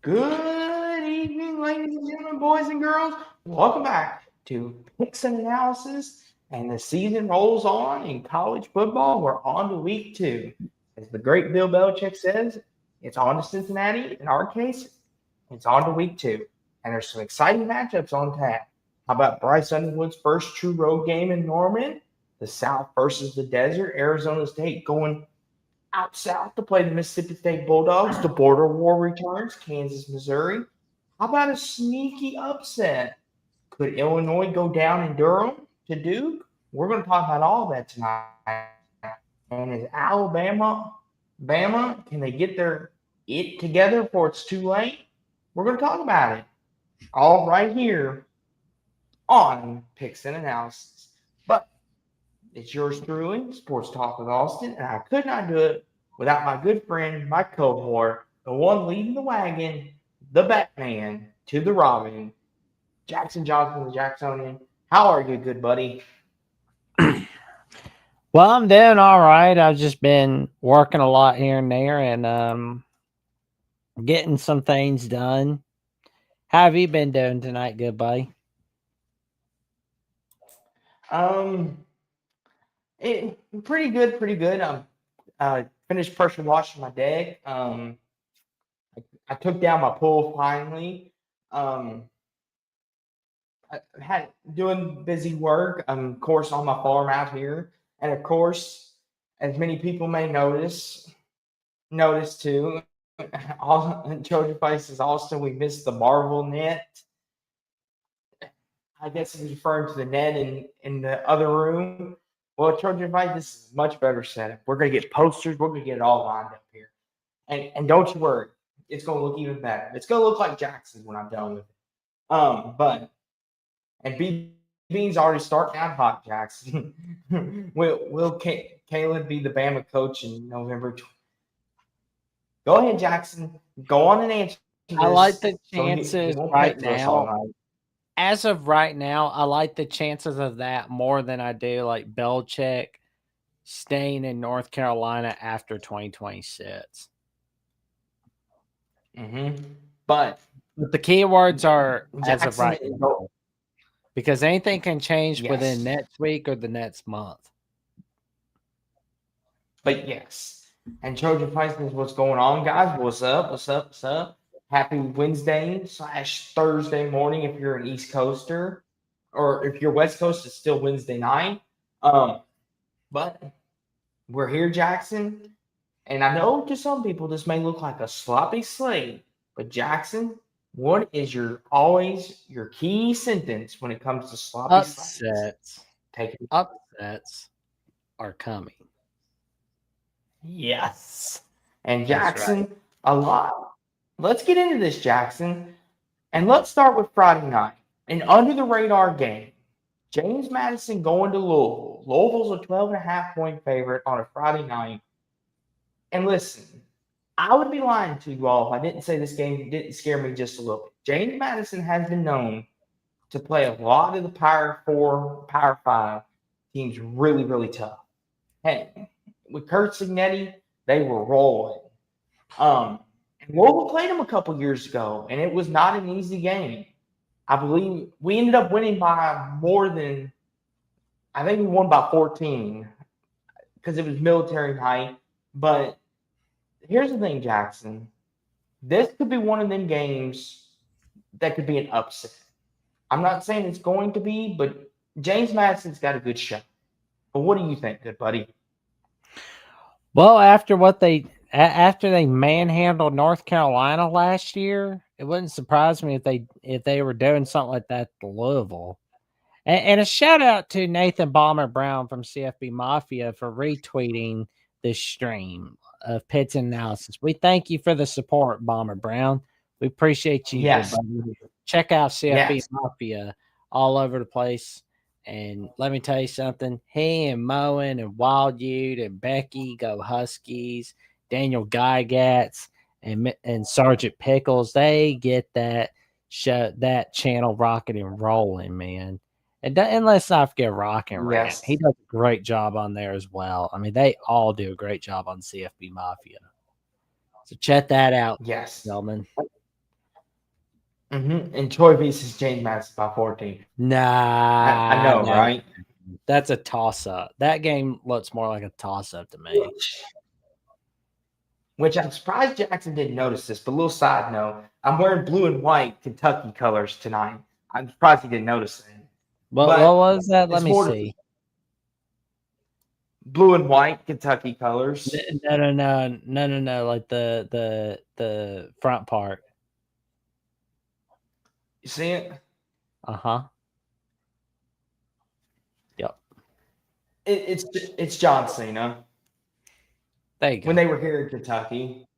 Good evening, ladies and gentlemen, boys and girls. Welcome back to Picks and Analysis. And the season rolls on in college football. We're on to week 2. As the great Bill Belichick says, it's on to Cincinnati. In our case, it's on to week 2. And there's some exciting matchups on tap. How about Bryce Underwood's first true road game in Norman? The South versus the Desert. Arizona State going out south to play the Mississippi State Bulldogs. The border war returns, Kansas, Missouri. How about a sneaky upset? Could Illinois go down in Durham to Duke? We're going to talk about all that tonight. And is Bama, can they get their it together before it's too late? We're going to talk about it all right here on Picks and Analysis. But it's yours truly, Sports Talk with Austin, and I could not do it without my good friend, my cohort, the one leading the wagon, the Batman to the Robin, Jackson Johnson, the Jacksonian. How are you, good buddy? Well, I'm doing all right. I've just been working a lot here and there and getting some things done. How have you been doing tonight, good buddy? Um, pretty good, pretty good. Finished pressure washing my deck. I took down my pool finally. Um, I had doing busy work, of course, on my farm out here, and of course, as many people may notice too, all Trojan Faces Austin, we missed the Marvel net. I guess he's referring to the net in the other room. Well, Trojan Fight, this is a much better setup. We're gonna get posters. We're gonna get it all lined up here, and don't you worry, it's gonna look even better. It's gonna look like Jackson's when I'm done with it. But and B Bean's already starting out hot, Jackson. will Caleb be the Bama coach in November? Go ahead, Jackson. Go on and answer this. I like the So he chances won't right pet to us all now. night. As of right now, I like the chances of that more than I do like Belichick staying in North Carolina after 2026. Mm-hmm. But But the keywords are as of Jackson, right now because anything can change within yes. next week or the next month. But yes. And Trojan Fights is what's going on, guys. What's up? What's up? What's up? Happy Wednesday/Thursday morning if you're an East Coaster, or if you're West Coast, it's still Wednesday night. But we're here, Jackson. And I know to some people this may look like a sloppy slate, but Jackson, what is your key sentence when it comes to sloppy slates? Upsets are coming. Yes. And That's Jackson, right. a lot. Let's get into this, Jackson. And let's start with Friday night. An under the radar game. James Madison going to Louisville. Louisville's a 12.5 point favorite on a Friday night. And listen, I would be lying to you all if I didn't say this game didn't scare me just a little bit. James Madison has been known to play a lot of the Power 4, Power 5 teams really, really tough. Hey, with Kurt Signetti, they were rolling. And Louisville played them a couple years ago, and it was not an easy game. I believe we ended up winning by more than, I think we won by 14 because it was military night. But here's the thing, Jackson. This could be one of them games that could be an upset. I'm not saying it's going to be, but James Madison's got a good shot. But what do you think, good buddy? Well, after they manhandled North Carolina last year, it wouldn't surprise me if they were doing something like that to Louisville. And a shout out to Nathan Balmer Brown from CFB Mafia for retweeting this stream of Pits and Analysis. We thank you for the support, Balmer Brown. We appreciate you. Yes. Check out CFB Yes. Mafia all over the place. And let me tell you something. He and Moen and Wild Ute and Becky go Huskies. Daniel Gygatz and Sergeant Pickles, they get that channel rocking and rolling, man. And let's not forget Rock and Rant. Yes. He does a great job on there as well. I mean, they all do a great job on CFB Mafia. So check that out, Yes. gentlemen. And Troy beats James Madison by 14. Nah, I know, no, right? that's a toss-up. That game looks more like a toss-up to me. Which I'm surprised Jackson didn't notice this. But a little side note, I'm wearing blue and white Kentucky colors tonight. I'm surprised he didn't notice it. What But was that? Let it's me more see. blue and white Kentucky colors. No. Like the front part. You see it? Uh-huh. Yep. It's John Cena There you go. when they were here in Kentucky.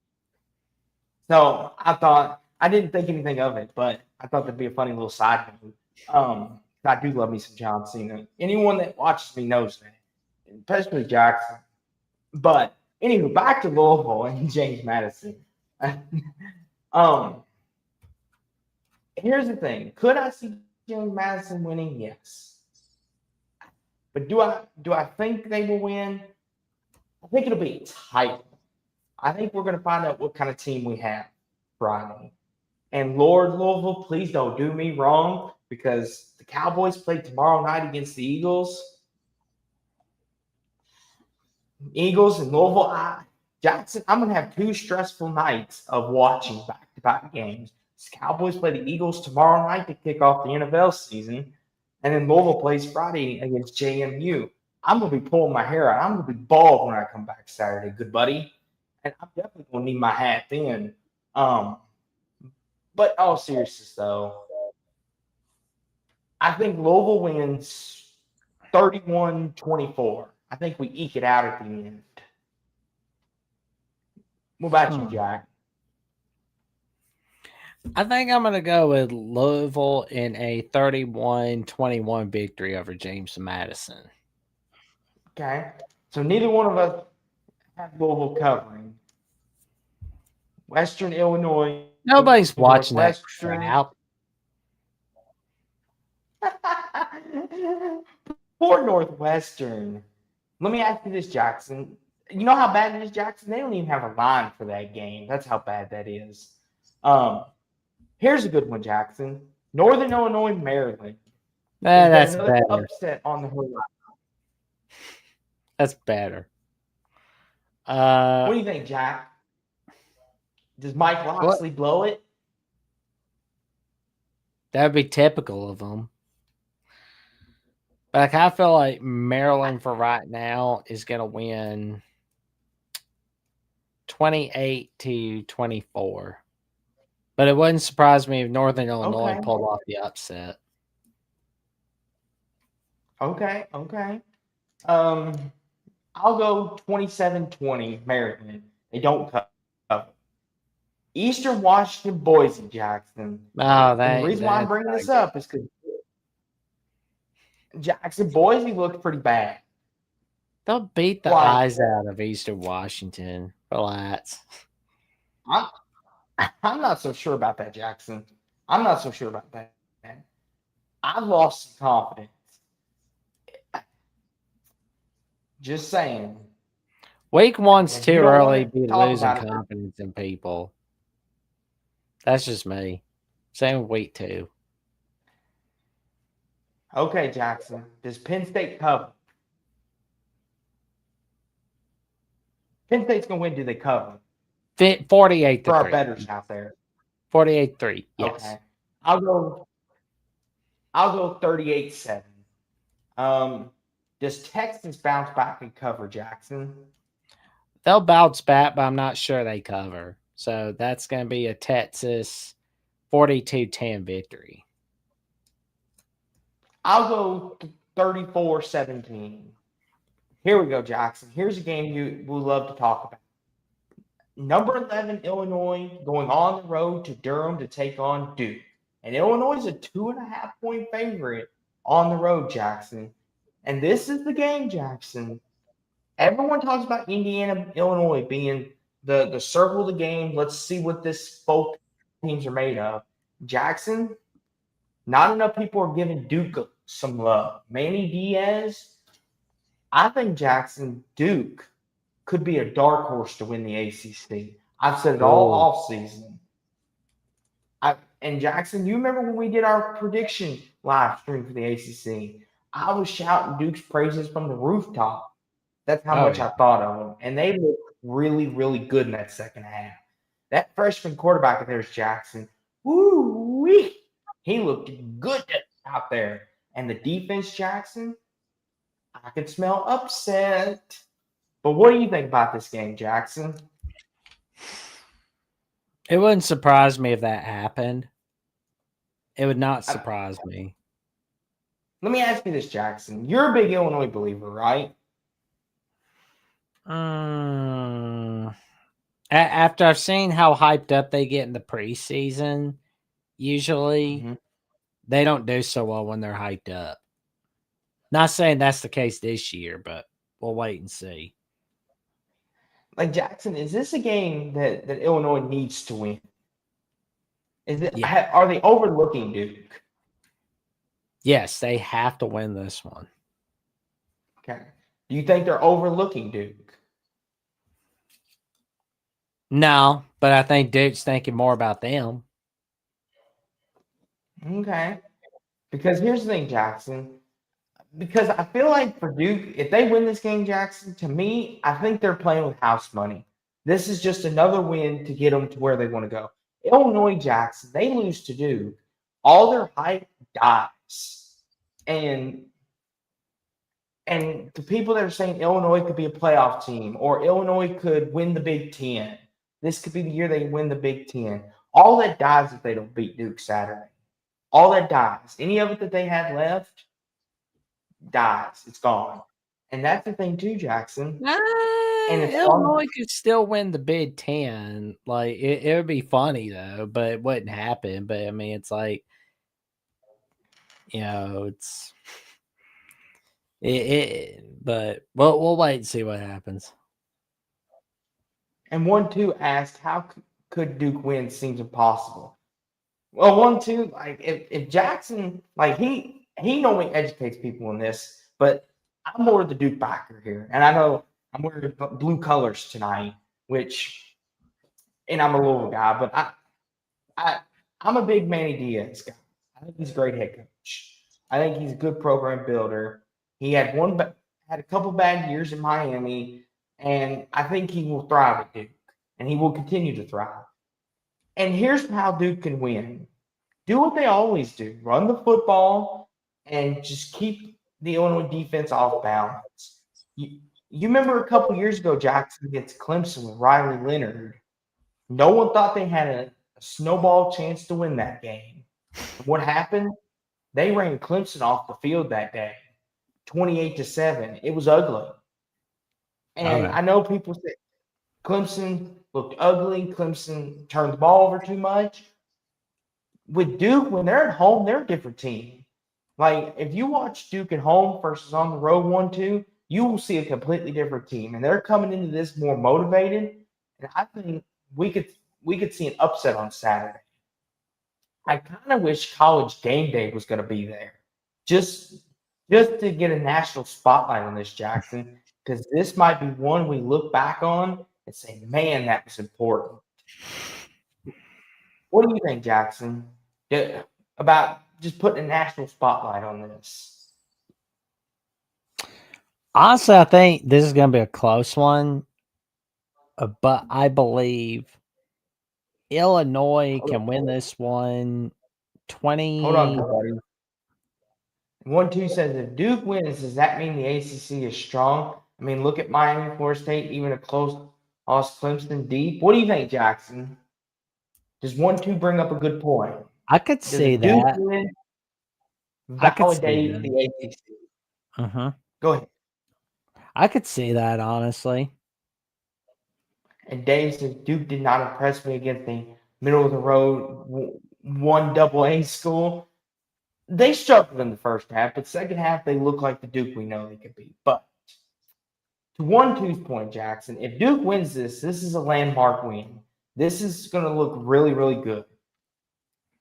So I didn't think anything of it, but I thought that'd be a funny little side note. I do love me some John Cena. Anyone that watches me knows that, especially Jackson. But anywho, back to Louisville and James Madison. Here's the thing: could I see James Madison winning? Yes. But do I think they will win? I think it'll be tight. I think we're going to find out what kind of team we have Friday. And Lord Louisville, please don't do me wrong because the Cowboys play tomorrow night against the Eagles. Eagles and Louisville. Jackson, I'm going to have 2 stressful nights of watching back-to-back games. The Cowboys play the Eagles tomorrow night to kick off the NFL season. And then Louisville plays Friday against JMU. I'm going to be pulling my hair out. I'm going to be bald when I come back Saturday, good buddy. And I'm definitely going to need my hat then. But all seriousness, though, I think Louisville wins 31-24. I think we eke it out at the end. What about you, Jack? I think I'm going to go with Louisville in a 31-21 victory over James Madison. Okay. So neither one of us have Louisville covering. Western Illinois. Nobody's watching that crap. Poor Northwestern. Let me ask you this, Jackson. You know how bad it is, Jackson? They don't even have a line for that game. That's how bad that is. Here's a good one, Jackson. Northern Illinois, Maryland. That's another better. upset on the horizon. That's better. What do you think, Jack? Does Mike Locksley blow it? That would be typical of him. But I feel like Maryland for right now is going to win 28-24. But it wouldn't surprise me if Northern Illinois pulled off the upset. Okay. I'll go 27-20 Maryland. They don't cover. Eastern Washington, Boise, Jackson. The reason why I'm bringing this up is because Jackson, Boise looked pretty bad. They'll beat the eyes out of Eastern Washington. Relax. I'm not so sure about that, Jackson. I'm not so sure about that. I've lost some confidence. Just saying. Week 1's too early to be losing confidence in people. That's just me. Same with week 2. Okay, Jackson. Does Penn State cover? Penn State's going to win. Do they cover? 48-3. For our bettors out there. 48-3. Yes. Okay. I'll go 38-7. Does Texas bounce back and cover, Jackson? They'll bounce back, but I'm not sure they cover. So that's going to be a Texas 42-10 victory. I'll go 34-17. Here we go, Jackson. Here's a game you will love to talk about. Number 11, Illinois, going on the road to Durham to take on Duke. And Illinois is a 2.5-point favorite on the road, Jackson. And this is the game, Jackson. Everyone talks about Indiana, Illinois being the circle of the game. Let's see what both teams are made of. Jackson, not enough people are giving Duke some love. Manny Diaz, I think Jackson, Duke could be a dark horse to win the ACC. I've said it all offseason. And Jackson, you remember when we did our prediction live stream for the ACC? I was shouting Duke's praises from the rooftop. That's how Oh much yeah. I thought of them. And they looked really, really good in that second half. That freshman quarterback of theirs, Jackson, woo-wee, he looked good out there. And the defense, Jackson, I could smell upset. But what do you think about this game, Jackson? It wouldn't surprise me if that happened. It would not I- surprise me. Let me ask you this, Jackson. You're a big Illinois believer, right? After I've seen how hyped up they get in the preseason, usually Mm-hmm. they don't do so well when they're hyped up. Not saying that's the case this year, but we'll wait and see. Like, Jackson, is this a game that Illinois needs to win? Is it? Yeah. Are they overlooking Duke? Yes, they have to win this one. Okay. Do you think they're overlooking Duke? No, but I think Duke's thinking more about them. Okay. Because here's the thing, Jackson. Because I feel like for Duke, if they win this game, Jackson, to me, I think they're playing with house money. This is just another win to get them to where they want to go. Illinois, Jackson, they lose to Duke, all their hype dies. And the people that are saying Illinois could be a playoff team or Illinois could win the Big Ten, this could be the year they win the Big Ten. All that dies if they don't beat Duke Saturday. All that dies. Any of it that they had left dies. It's gone. And that's the thing too, Jackson. And it's Illinois could still win the Big Ten. Like it would be funny though, but it wouldn't happen. But I mean, it's like, it's But we'll wait and see what happens. And 1-2 asked, how could Duke win? Seems impossible. Well, 1-2, like if Jackson, like he normally educates people in this, but I'm more the Duke backer here, and I know I'm wearing blue colors tonight, and I'm a Louisville guy, but I'm a big Manny Diaz guy. I think he's a great head coach. I think he's a good program builder. He had a couple bad years in Miami, and I think he will thrive at Duke, and he will continue to thrive. And here's how Duke can win. Do what they always do. Run the football and just keep the Illinois defense off balance. You remember a couple years ago, Jackson against Clemson with Riley Leonard. No one thought they had a snowball chance to win that game. What happened? They ran Clemson off the field that day, 28-7. It was ugly. And Okay. I know people say Clemson looked ugly. Clemson turned the ball over too much. With Duke, when they're at home, they're a different team. Like, if you watch Duke at home versus on the road 1-2, you will see a completely different team. And they're coming into this more motivated. And I think we could see an upset on Saturday. I kind of wish College Game Day was going to be there. Just to get a national spotlight on this, Jackson, because this might be one we look back on and say, man, that was important. What do you think, Jackson, about just putting a national spotlight on this? Honestly, I think this is going to be a close one, but I believe Illinois can win this one 20. Hold on, buddy. 1-2 says, if Duke wins, does that mean the ACC is strong? I mean, look at Miami, Florida State, even a close loss, Clemson deep. What do you think, Jackson? Does 1-2 bring up a good point? I could see that. Win, I could see validate that. the ACC. Mm-hmm. Go ahead. I could see that, honestly. And Dave says Duke did not impress me against the middle of the road 1AA school. They struggled in the first half, but second half they look like the Duke we know they could be. But to 1-2's point, Jackson, if Duke wins this is a landmark win. This is going to look really, really good.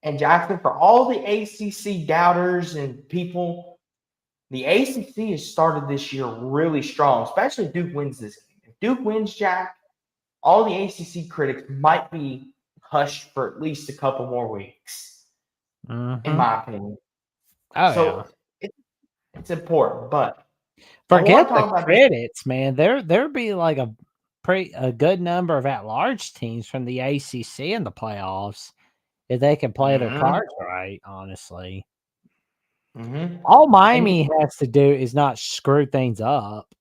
And Jackson, for all the ACC doubters and people, the ACC has started this year really strong, especially if Duke wins this game. If Duke wins, Jack, all the ACC critics might be hushed for at least a couple more weeks, in Mhm. my opinion. Oh, So it's important, but I want Forget to the talk about this. critics, man. There'd be like a good number of at-large teams from the ACC in the playoffs if they can play their Mhm, cards right, honestly. mhm. All And Miami has to do is not screw things up,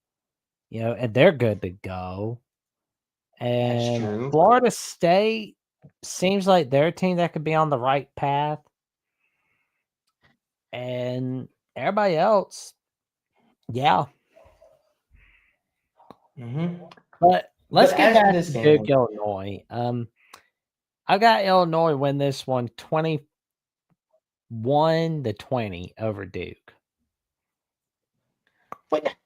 and they're good to go. that's And true. Florida State seems like they're a team that could be on the right path. And everybody else, yeah. Mhm. But But let's get as for back this to game, Duke, Illinois. I got Illinois win this one 21-20 over Duke. wait,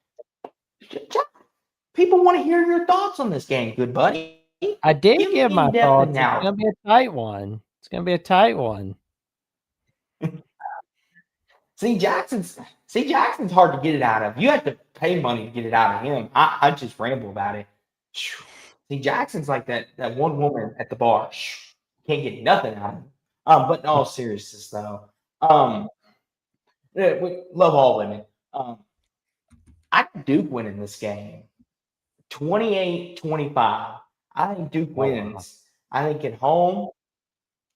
people want to hear your thoughts on this game, good buddy. I did Give me give my in-depth thoughts. It's analysis. gonna be a tight one. It's gonna be a tight one. See, Jackson's hard to get it out of. You have to pay money to get it out of him. I just ramble about it. See, Jackson's like that one woman at the bar. Can't get nothing out of him. But in all seriousness, though, we love all women. I think Duke winning this game, 28-25. I think Duke Oh, wow. wins. I think at home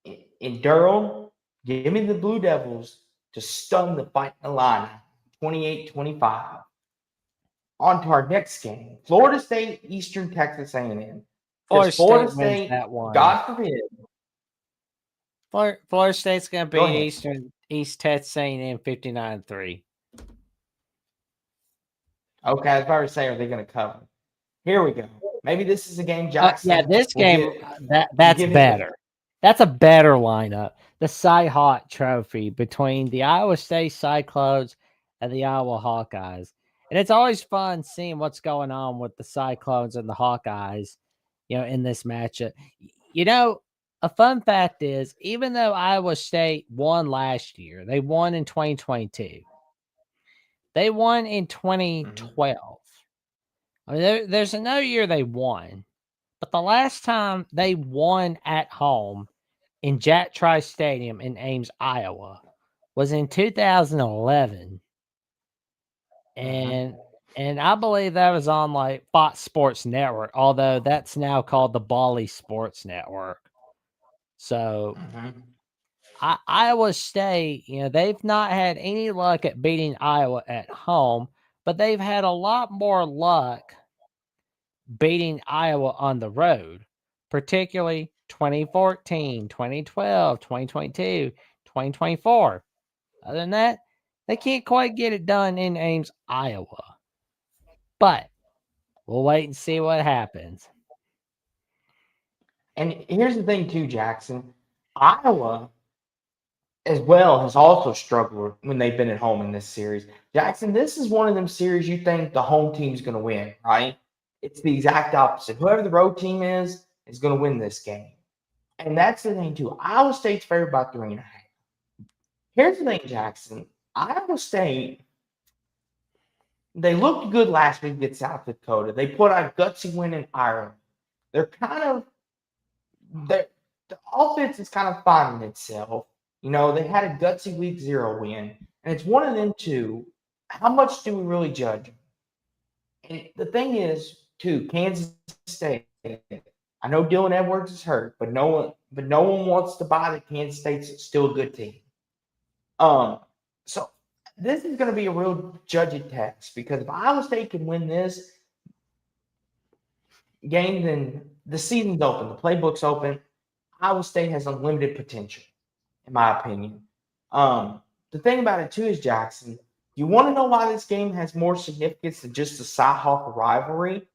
in Durham, give me the Blue Devils to stun the Fighting Illini, 28-25. On to our next game, Florida State, Eastern Texas A&M. Florida Because Florida State wins State, that one. God forbid, Florida State's gonna go beat ahead. East Texas A&M 59-3. Okay, I was about to say, are they going to cover? Here we go. Maybe this is a game Yeah, Jackson this will game will that's give his. better. That's a better lineup. The Cy Hawk Trophy between the Iowa State Cyclones and the Iowa Hawkeyes. And it's always fun seeing what's going on with the Cyclones and the Hawkeyes, in this matchup. A fun fact is, even though Iowa State won last year, they won in 2022. They won in 2012. I mean, there's another year they won. But the last time they won at home in Jack Trice Stadium in Ames, Iowa, was in 2011, and I believe that was on like Fox Sports Network, although that's now called the Bally Sports Network. So Iowa State, they've not had any luck at beating Iowa at home, but they've had a lot more luck beating Iowa on the road, particularly 2014, 2012, 2022, 2024. Other than that, they can't quite get it done in Ames, Iowa. But we'll wait and see what happens. And here's the thing, too, Jackson. Iowa, as well, has also struggled when they've been at home in this series. Jackson, this is one of them series you think the home team's going to win, right? It's the exact opposite. Whoever the road team is going to win this game. And that's the thing, too. Iowa State's favored by 3.5. Here's the thing, Jackson. Iowa State, they looked good last week against South Dakota. They put out a gutsy win in Ireland. They're kind of the offense is kind of finding itself. They had a gutsy week 0 win, and it's one of them two. How much do we really judge them? And the thing is, too, Kansas State. I know Dylan Edwards is hurt, but no one wants to buy that Kansas State's still a good team. So this is going to be a real judging test because if Iowa State can win this game, then the season's open, the playbook's open. Iowa State has unlimited potential, in my opinion. The thing about it too is, Jackson, you want to know why this game has more significance than just the Cy-Hawk rivalry?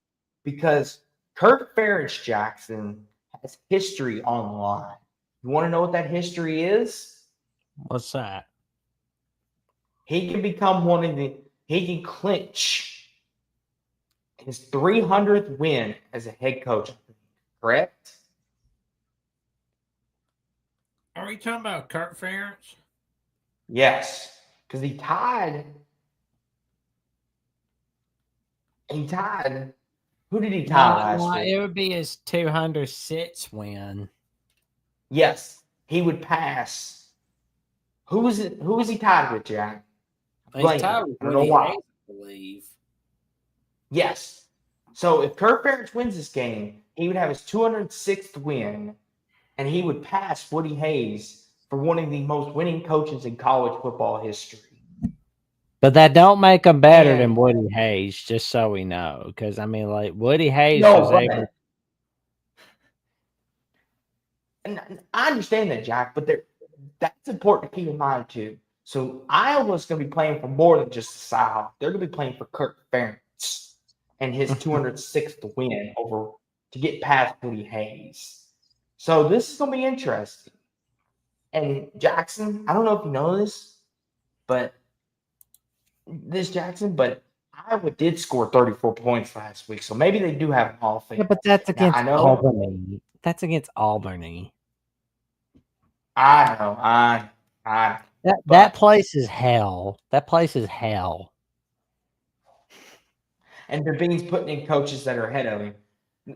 Because Kirk Ferentz, Jackson, has history on the line. You want to know what that history is? What's that? He can clinch his 300th win as a head coach, correct? Are we talking about Kirk Ferentz? Yes, because he tied. Who did he tie last week? It would be his 206th win. Yes, he would pass. Who was it? Who was he tied with, Jack? He's Blanket. tied with I don't know Woody why. Hayes, I believe. Yes. So if Kirk Ferentz wins this game, he would have his 206th win, and he would pass Woody Hayes for one of the most winning coaches in college football history. But that don't make him better than And Woody Hayes, just so we know. Because I mean, like Woody Hayes no, was able. and I understand that, Jack, but that's important to keep in mind too. So Iowa's going to be playing for more than just the Cyhawk. They're going to be playing for Kirk Ferentz and his 206th win over to get past Woody Hayes. So this is going to be interesting. And Jackson, I don't know if you know this, but Iowa did score 34 points last week, so maybe they do have a Hall of Fame. Yeah, but that's Now, against I know, Albany. That's against Albany. I know, That but- place is hell. That place is hell. and Beane's putting in coaches that are ahead of him.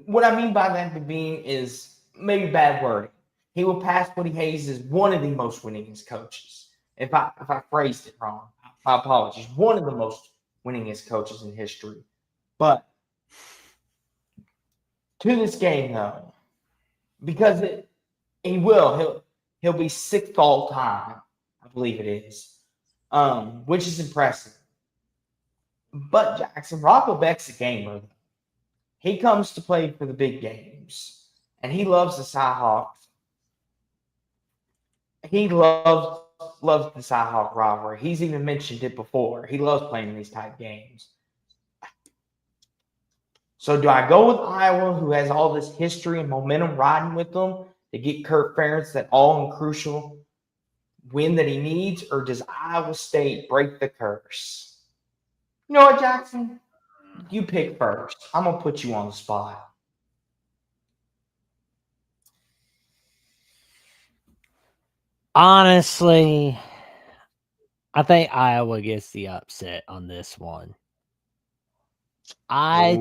What I mean by that, Bean, is maybe bad wording. He will pass Woody Hayes as one of the most winningest coaches. If I phrased it wrong, my apologies. One of the most winningest coaches in history. But to this game, though, because he'll be sixth all time, I believe it is, which is impressive. But Jackson, Rocco Beck's a gamer. He comes to play for the big games, and he loves the Cyhawks. He loves the Cyhawk rivalry. He's even mentioned it before. He loves playing these type games. So do I go with Iowa, who has all this history and momentum riding with them, to get Kirk Ferentz that all and crucial win that he needs, or does Iowa State break the curse? You know what, Jackson? You pick first. I'm gonna put you on the spot. Honestly, I think Iowa gets the upset on this one. I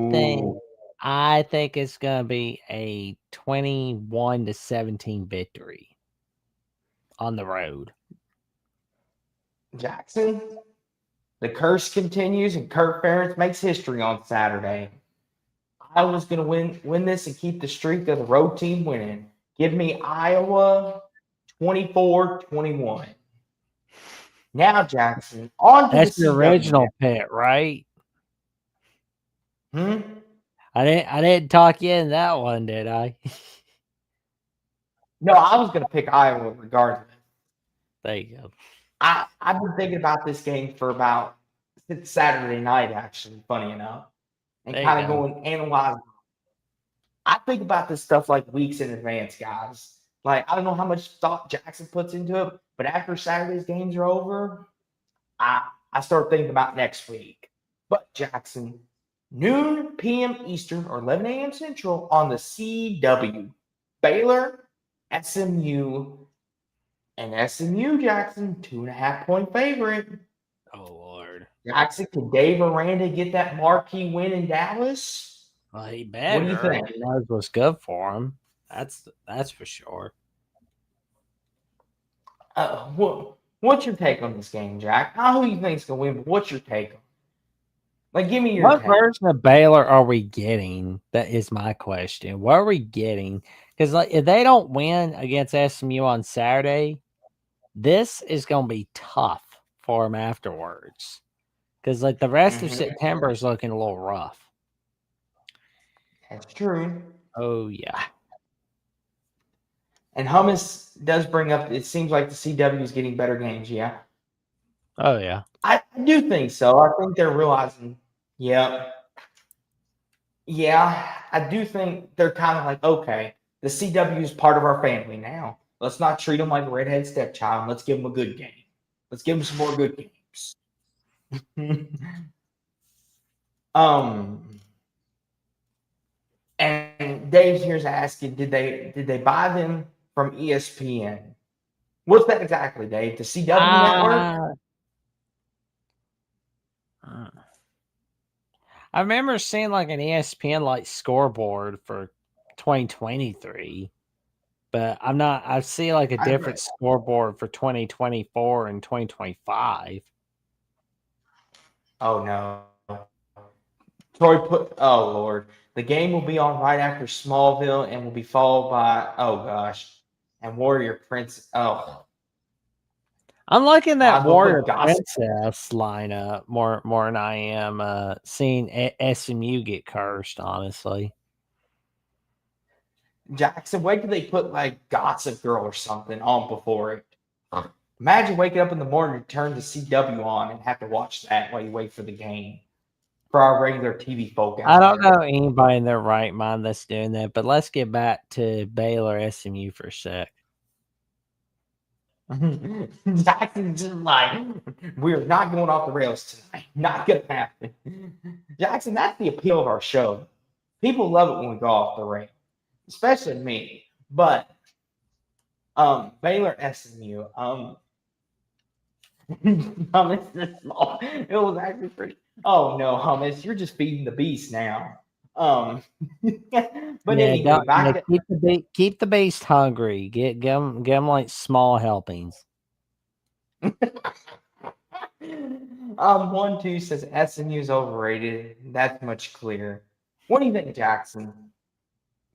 think it's gonna be a 21-17 victory on the road. Jackson, the curse continues, and Kirk Ferentz makes history on Saturday. Iowa's going to win this and keep the streak of the road team winning. Give me Iowa 24-21. Now, Jackson, on to That's the your CW. original pick, right? Hmm? I didn't talk you in that one, did I? No, I was going to pick Iowa regardless. There you go. I've been thinking about this game since Saturday night, actually, funny enough, and kind of going analyzing. I think about this stuff like weeks in advance, guys. Like, I don't know how much thought Jackson puts into it, but after Saturday's games are over, I start thinking about next week. But Jackson, noon p.m. Eastern or 11 a.m. Central on the CW. Baylor, SMU, and SMU, Jackson, 2.5-point favorite. Oh, Lord. Jackson, can Dave Aranda get that marquee win in Dallas? Well, he better. What do you think? He knows what's good for him. That's for sure. What's your take on this game, Jack? Not who you think's gonna win, but what's your take on it? Like, give me your What take. version of Baylor are we getting? That is my question. What are we getting? Because like, if they don't win against SMU on Saturday, this is going to be tough for them afterwards. Because like the rest of September is looking a little rough. That's true. Oh yeah. And Hummus does bring up. It seems like the CW is getting better games. Yeah. Oh yeah. I do think so. I think they're realizing. Yeah. Yeah, I do think they're kind of like, okay, the CW is part of our family now. Let's not treat them like a redhead stepchild. Let's give them a good game. Let's give them some more good games. And Dave here's asking, did they buy them from ESPN? What's that exactly, Dave? The CW network? I remember seeing like an ESPN like scoreboard for 2023, but I'm not. I see like a I- different scoreboard for 2024 and 2025. Oh no. Troy put. Oh Lord, the game will be on right after Smallville and will be followed by. Oh gosh, and Warrior Prince. Oh, I'm liking might that as well Warrior put Gossip. Princess lineup more than I am seeing SMU get cursed. Honestly, Jackson, wait till they put like Gossip Girl or something on before it. Imagine waking up in the morning to turn the CW on and have to watch that while you wait for the game. For our regular TV folk I out don't there. know anybody in their right mind that's doing that. But let's get back to Baylor SMU for a sec. Jackson's just like, we're not going off the rails tonight. Not gonna happen. Jackson, that's the appeal of our show. People love it when we go off the rails, especially me. But Baylor SMU, Hummus is small. It was actually pretty. Oh no, Hummus, you're just feeding the beast now. But Yeah, anywho, back to keep the beast hungry. Give them like small helpings. 1-2 says SMU is overrated. That's much clearer. What do you think, Jackson?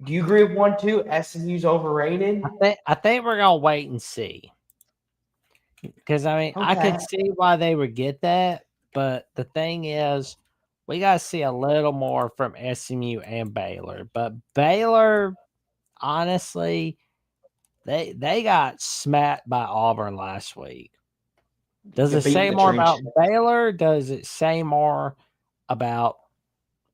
Do you agree with 1-2? SMU's overrated? I think we're gonna wait and see. Because I mean, I Okay. could see why they would get that, but the thing is, we gotta see a little more from SMU and Baylor. But Baylor, honestly, they got smacked by Auburn last week. Does You're it beating say the more about trenches. Baylor? Does it say more about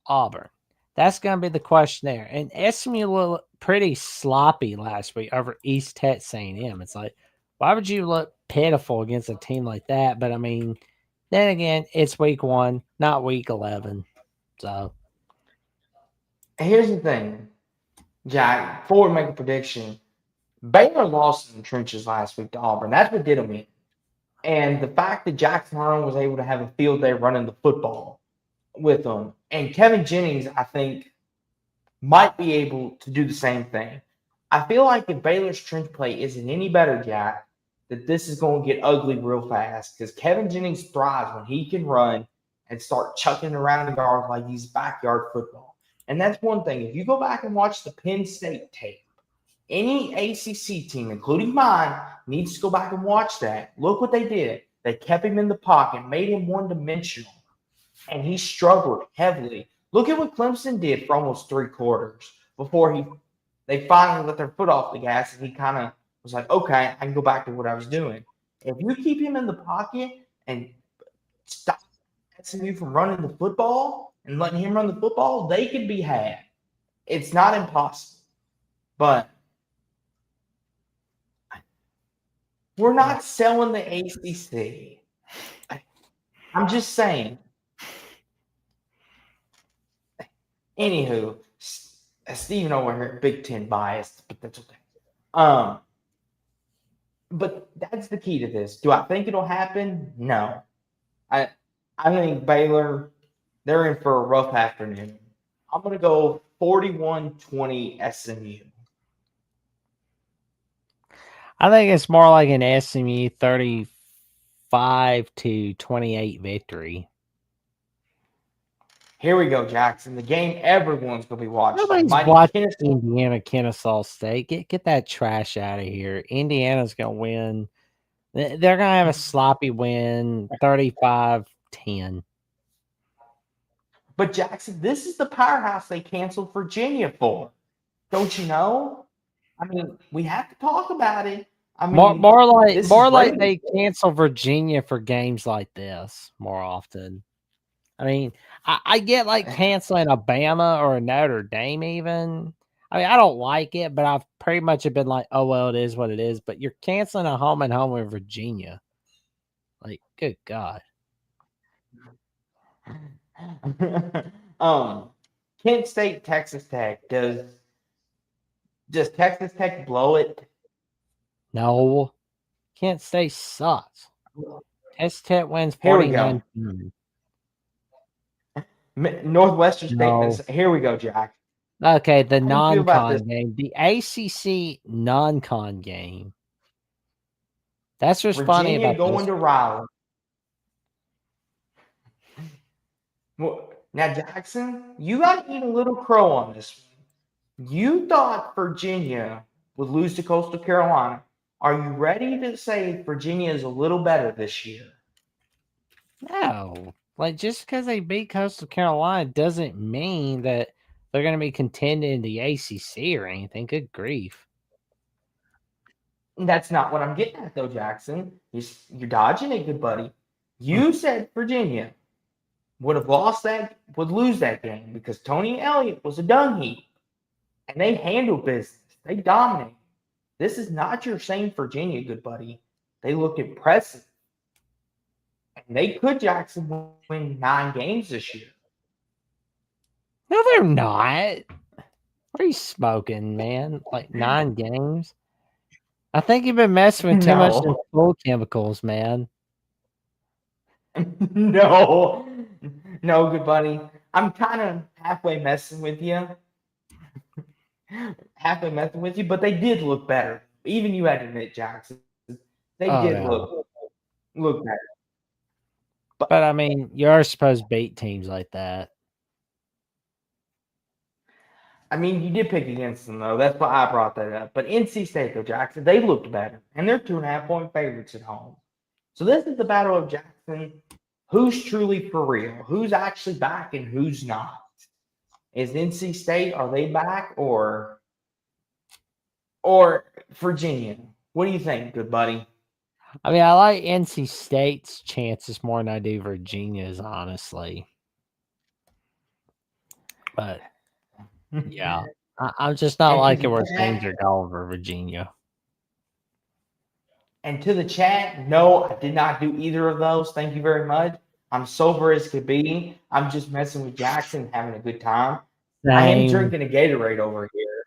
Auburn? That's going to be the question there. And SMU looked pretty sloppy last week over East Texas A&M. It's like, why would you look pitiful against a team like that? But I mean, then again, it's week 1, not week 11. So Here's the thing, Jack, before we make a prediction, Baylor lost in the trenches last week to Auburn. That's what did them in. And the fact that Jackson Arnold was able to have a field day running the football with them, and Kevin Jennings, I think, might be able to do the same thing. I feel like if Baylor's trench play isn't any better, Jack, that this is going to get ugly real fast because Kevin Jennings thrives when he can run and start chucking around the guard like he's backyard football. And that's one thing. If you go back and watch the Penn State tape, any ACC team, including mine, needs to go back and watch that. Look what they did. They kept him in the pocket, made him one-dimensional, and he struggled heavily. Look at what Clemson did for almost 3 quarters before they finally let their foot off the gas, and he kind of was like, okay, I can go back to what I was doing. If you keep him in the pocket and stop SMU from running the football and letting him run the football, they could be had. It's not impossible, but we're not selling the ACC. I'm just saying. Anywho, Stephen over here, Big Ten biased, but that's okay. But that's the key to this. Do I think it'll happen? No. I think Baylor, they're in for a rough afternoon. I'm gonna go 41-20 SMU. I think it's more like an SMU 35-28 victory. Here we go, Jackson. The game everyone's gonna be watching. Nobody's Mighty watching Tennessee. Indiana, Kennesaw State. Get that trash out of here. Indiana's gonna win. They're gonna have a sloppy win, 35-10. But Jackson, this is the powerhouse they canceled Virginia for. Don't you know? I mean, we have to talk about it. I mean, More like this is great. they cancel Virginia for games like this more often. I mean, I get like canceling a Bama or a Notre Dame even. I mean, I don't like it, but I've pretty much have been like, oh well, it is what it is. But you're canceling a home and home with Virginia. Like, good God. Kent State, Texas Tech. Does Texas Tech blow it? No. Kent State sucks. Texas Tech wins Here we go. 49. Northwestern State. No. Here we go, Jack. Okay, the How do you feel about this? non-con game, the ACC non-con game. That's what's funny Virginia about going this. to Raleigh. Well, now, Jackson, you got to eat a little crow on this one. You thought Virginia would lose to Coastal Carolina. Are you ready to say Virginia is a little better this year? No, like just because they beat Coastal Carolina doesn't mean that they're going to be contending in the ACC or anything. Good grief! That's not what I'm getting at, though, Jackson. You're dodging it, good buddy. You said Virginia would lose that game because Tony Elliott was a dung heap, and they handled business. They dominated. This is not your same Virginia, good buddy. They look impressive, and they could Jackson win 9 games this year. No, they're not. What are you smoking, man? Like 9 games? I think you've been messing with too much No. full chemicals, man. No, good buddy. I'm kind of halfway messing with you. But they did look better. Even you had to admit, Jackson. They Oh, did yeah. look better. But I mean, you're supposed to beat teams like that. I mean, you did pick against them, though. That's why I brought that up. But NC State, though, Jackson, they looked better. And they're 2.5-point favorites at home. So this is the battle of Jackson. Who's truly for real? Who's actually back and who's not? Is NC State, are they back or Virginia? What do you think, good buddy? I mean, I like NC State's chances more than I do Virginia's, honestly. But yeah, I'm just not And to liking the where chat- things are going for Virginia. And to the chat, no, I did not do either of those. Thank you very much. I'm sober as could be. I'm just messing with Jackson, having a good time. I am Same. drinking a Gatorade over here.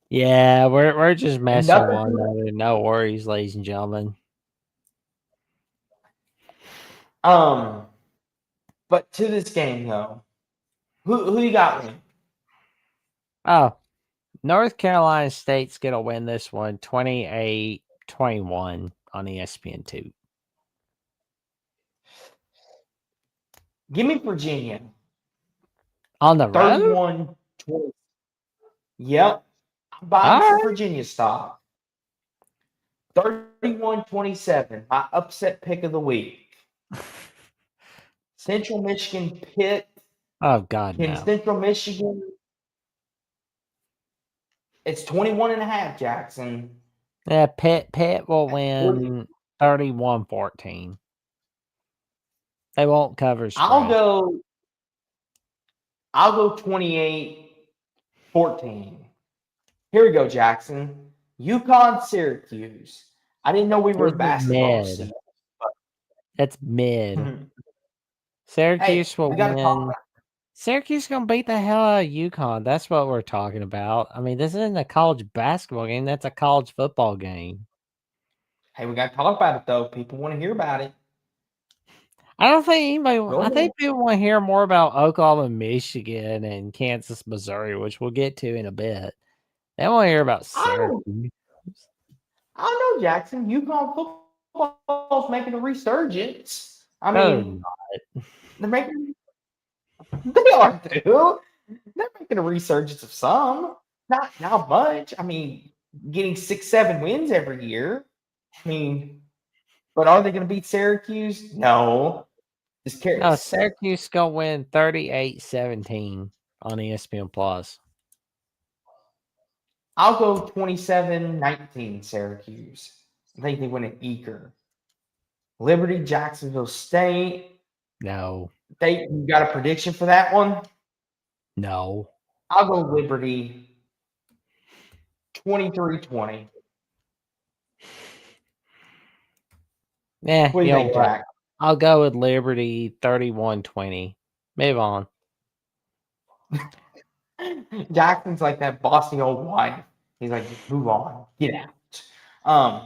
Yeah, we're just messing with Nothing- one another. No worries, ladies and gentlemen. But to this game though, who you got winning? Oh, North Carolina State's gonna win this one 28-21 on ESPN2. Give me Virginia. On the road? 31-20. Yep. I'm buying some Alright. Virginia stock. 31-27. My upset pick of the week. Central Michigan Pitt. Oh God, In no. Central Michigan, it's 21.5, Jackson. Yeah, Pitt will win 31-14. They won't cover spread. I'll go 28-14. Here we go, Jackson. UConn, Syracuse. I didn't know we were in This is basketball mid. season. That's mid. Hey, Syracuse will we gotta talk win. about Syracuse gonna beat the hell out of UConn. That's what we're talking about. I mean, this isn't a college basketball game. That's a college football game. Hey, we got to talk about it, though. People want to hear about it. I don't think anybody. Go I think people want to hear more about Oklahoma, Michigan, and Kansas, Missouri, which we'll get to in a bit. They want to hear about Syracuse. I don't know, Jackson. UConn football's making a resurgence. I No, mean, they're making. They are too. They're making a resurgence of some. Not much. I mean, getting 6-7 wins every year. I mean, but are they going to beat Syracuse? No. Just curious. No, Syracuse gonna win 38-17 on ESPN Plus. I'll go 27-19 Syracuse. I think they win at Eaker. Liberty, Jacksonville State. No, You got a prediction for that one? no. I'll go Liberty 23-20. Yeah, What do you think, what? Jack? I'll go with Liberty 31-20. Move on. Jackson's like that bossy old wife. He's like, just move on, get out.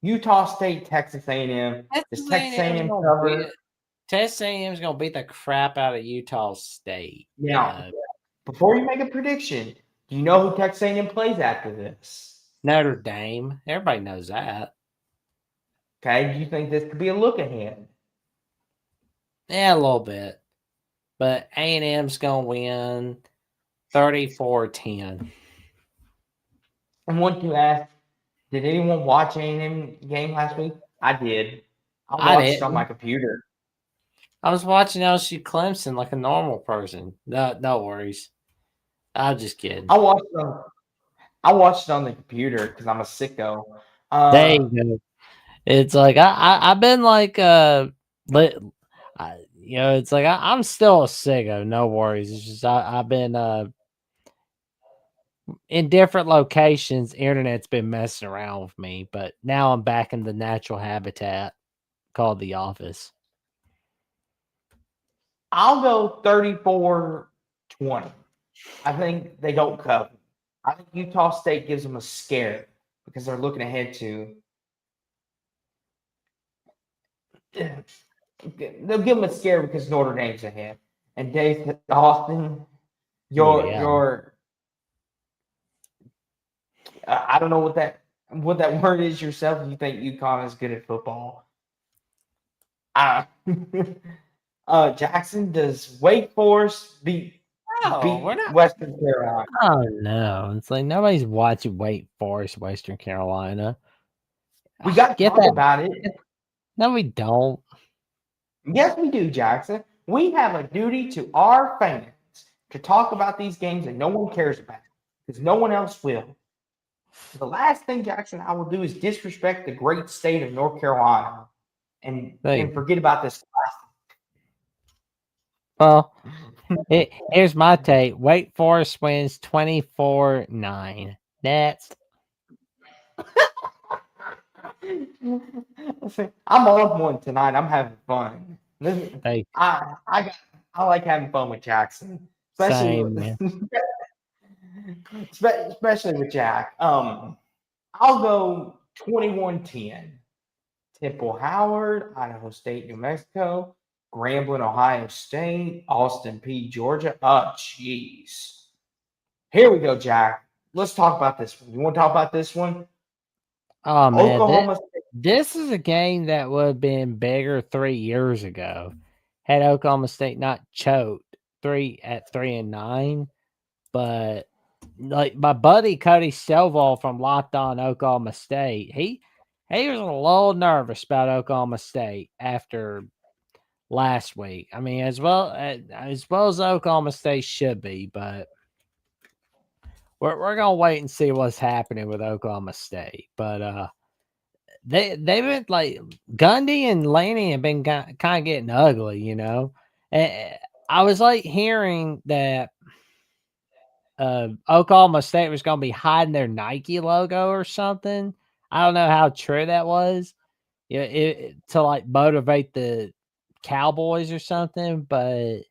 Utah State, Texas A&M. Does Texas A&M cover? Texas A&M is gonna beat the crap out of Utah State. Yeah. before you make a prediction, do you know who Texas A&M plays after this? Notre Dame. Everybody knows that. Okay, do you think this could be a look ahead? Yeah, a little bit. But A&M's going to win 34-10. And want to ask, did anyone watch A&M game last week? I did. I I watched it on my didn't. computer. I was watching LSU Clemson like a normal person. No worries. I'm just kidding. I watched it on the computer because I'm a sicko. There you go. It's like I've been like it's like I'm still a sicko. No worries. It's just I've been in different locations. Internet's been messing around with me, but now I'm back in the natural habitat called the office. I'll go 34-20. I think they don't cover. I think Utah State gives them a scare because they're looking ahead to. They'll give them a scare because Notre Dame's ahead. And Dave Austin, your I don't know what that word is yourself. You think UConn is good at football? Jackson, does Wake Forest beat we're not. Western Carolina? Oh no! It's like nobody's watching Wake Forest, Western Carolina. We got to talk about it. No, we don't. Yes, we do, Jackson. We have a duty to our fans to talk about these games that no one cares about because no one else will. The last thing, Jackson, I will do is disrespect the great state of North Carolina and forget about this. Well, here's my take. Wake Forest wins 24-9. Next. I'm on one tonight. I'm having fun. I like having fun with Jackson, especially with Jack. I'll go 21-10. Temple Howard, Idaho State, New Mexico, Grambling, Ohio State, Austin P, Georgia. Oh, jeez. Here we go, Jack. Let's talk about this one. You want to talk about this one? Oh, man. Oklahoma this is a game that would have been bigger 3 years ago had Oklahoma State not choked 3-9. But like my buddy Cody Stovall from Locked On Oklahoma State, he was a little nervous about Oklahoma State after last week. I mean, as well as Oklahoma State should be, but we're gonna wait and see what's happening with Oklahoma State. But they've been like Gundy and Laney have been kind of getting ugly, you know. And I was like hearing that Oklahoma State was going to be hiding their Nike logo or something. I don't know how true that was. To like motivate the Cowboys or something, but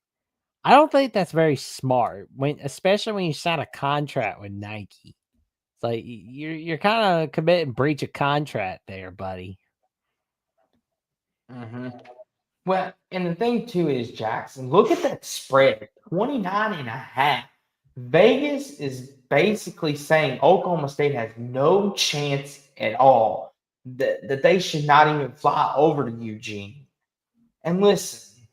I don't think that's very smart. Especially when you sign a contract with Nike, it's like you're kind of committing breach of contract there, buddy. Mm-hmm. Well, and the thing too is, Jackson, look at that spread, 29.5. Vegas is basically saying Oklahoma State has no chance at all, that they should not even fly over to Eugene. And listen,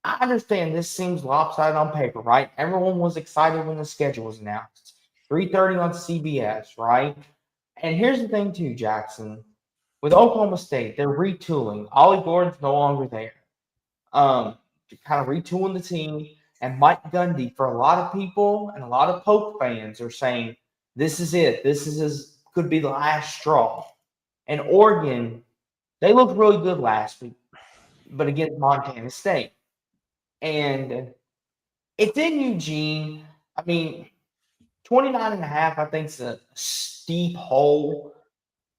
I understand this seems lopsided on paper, right? Everyone was excited when the schedule was announced. 3:30 on CBS, right? And here's the thing too, Jackson. With Oklahoma State, they're retooling. Ollie Gordon's no longer there. Kind of retooling the team. And Mike Gundy, for a lot of people and a lot of Pope fans, are saying this is it. Could be the last straw. And Oregon, they looked really good last week, but against Montana State. And it's in Eugene. I mean, 29.5, I think, is a steep hole.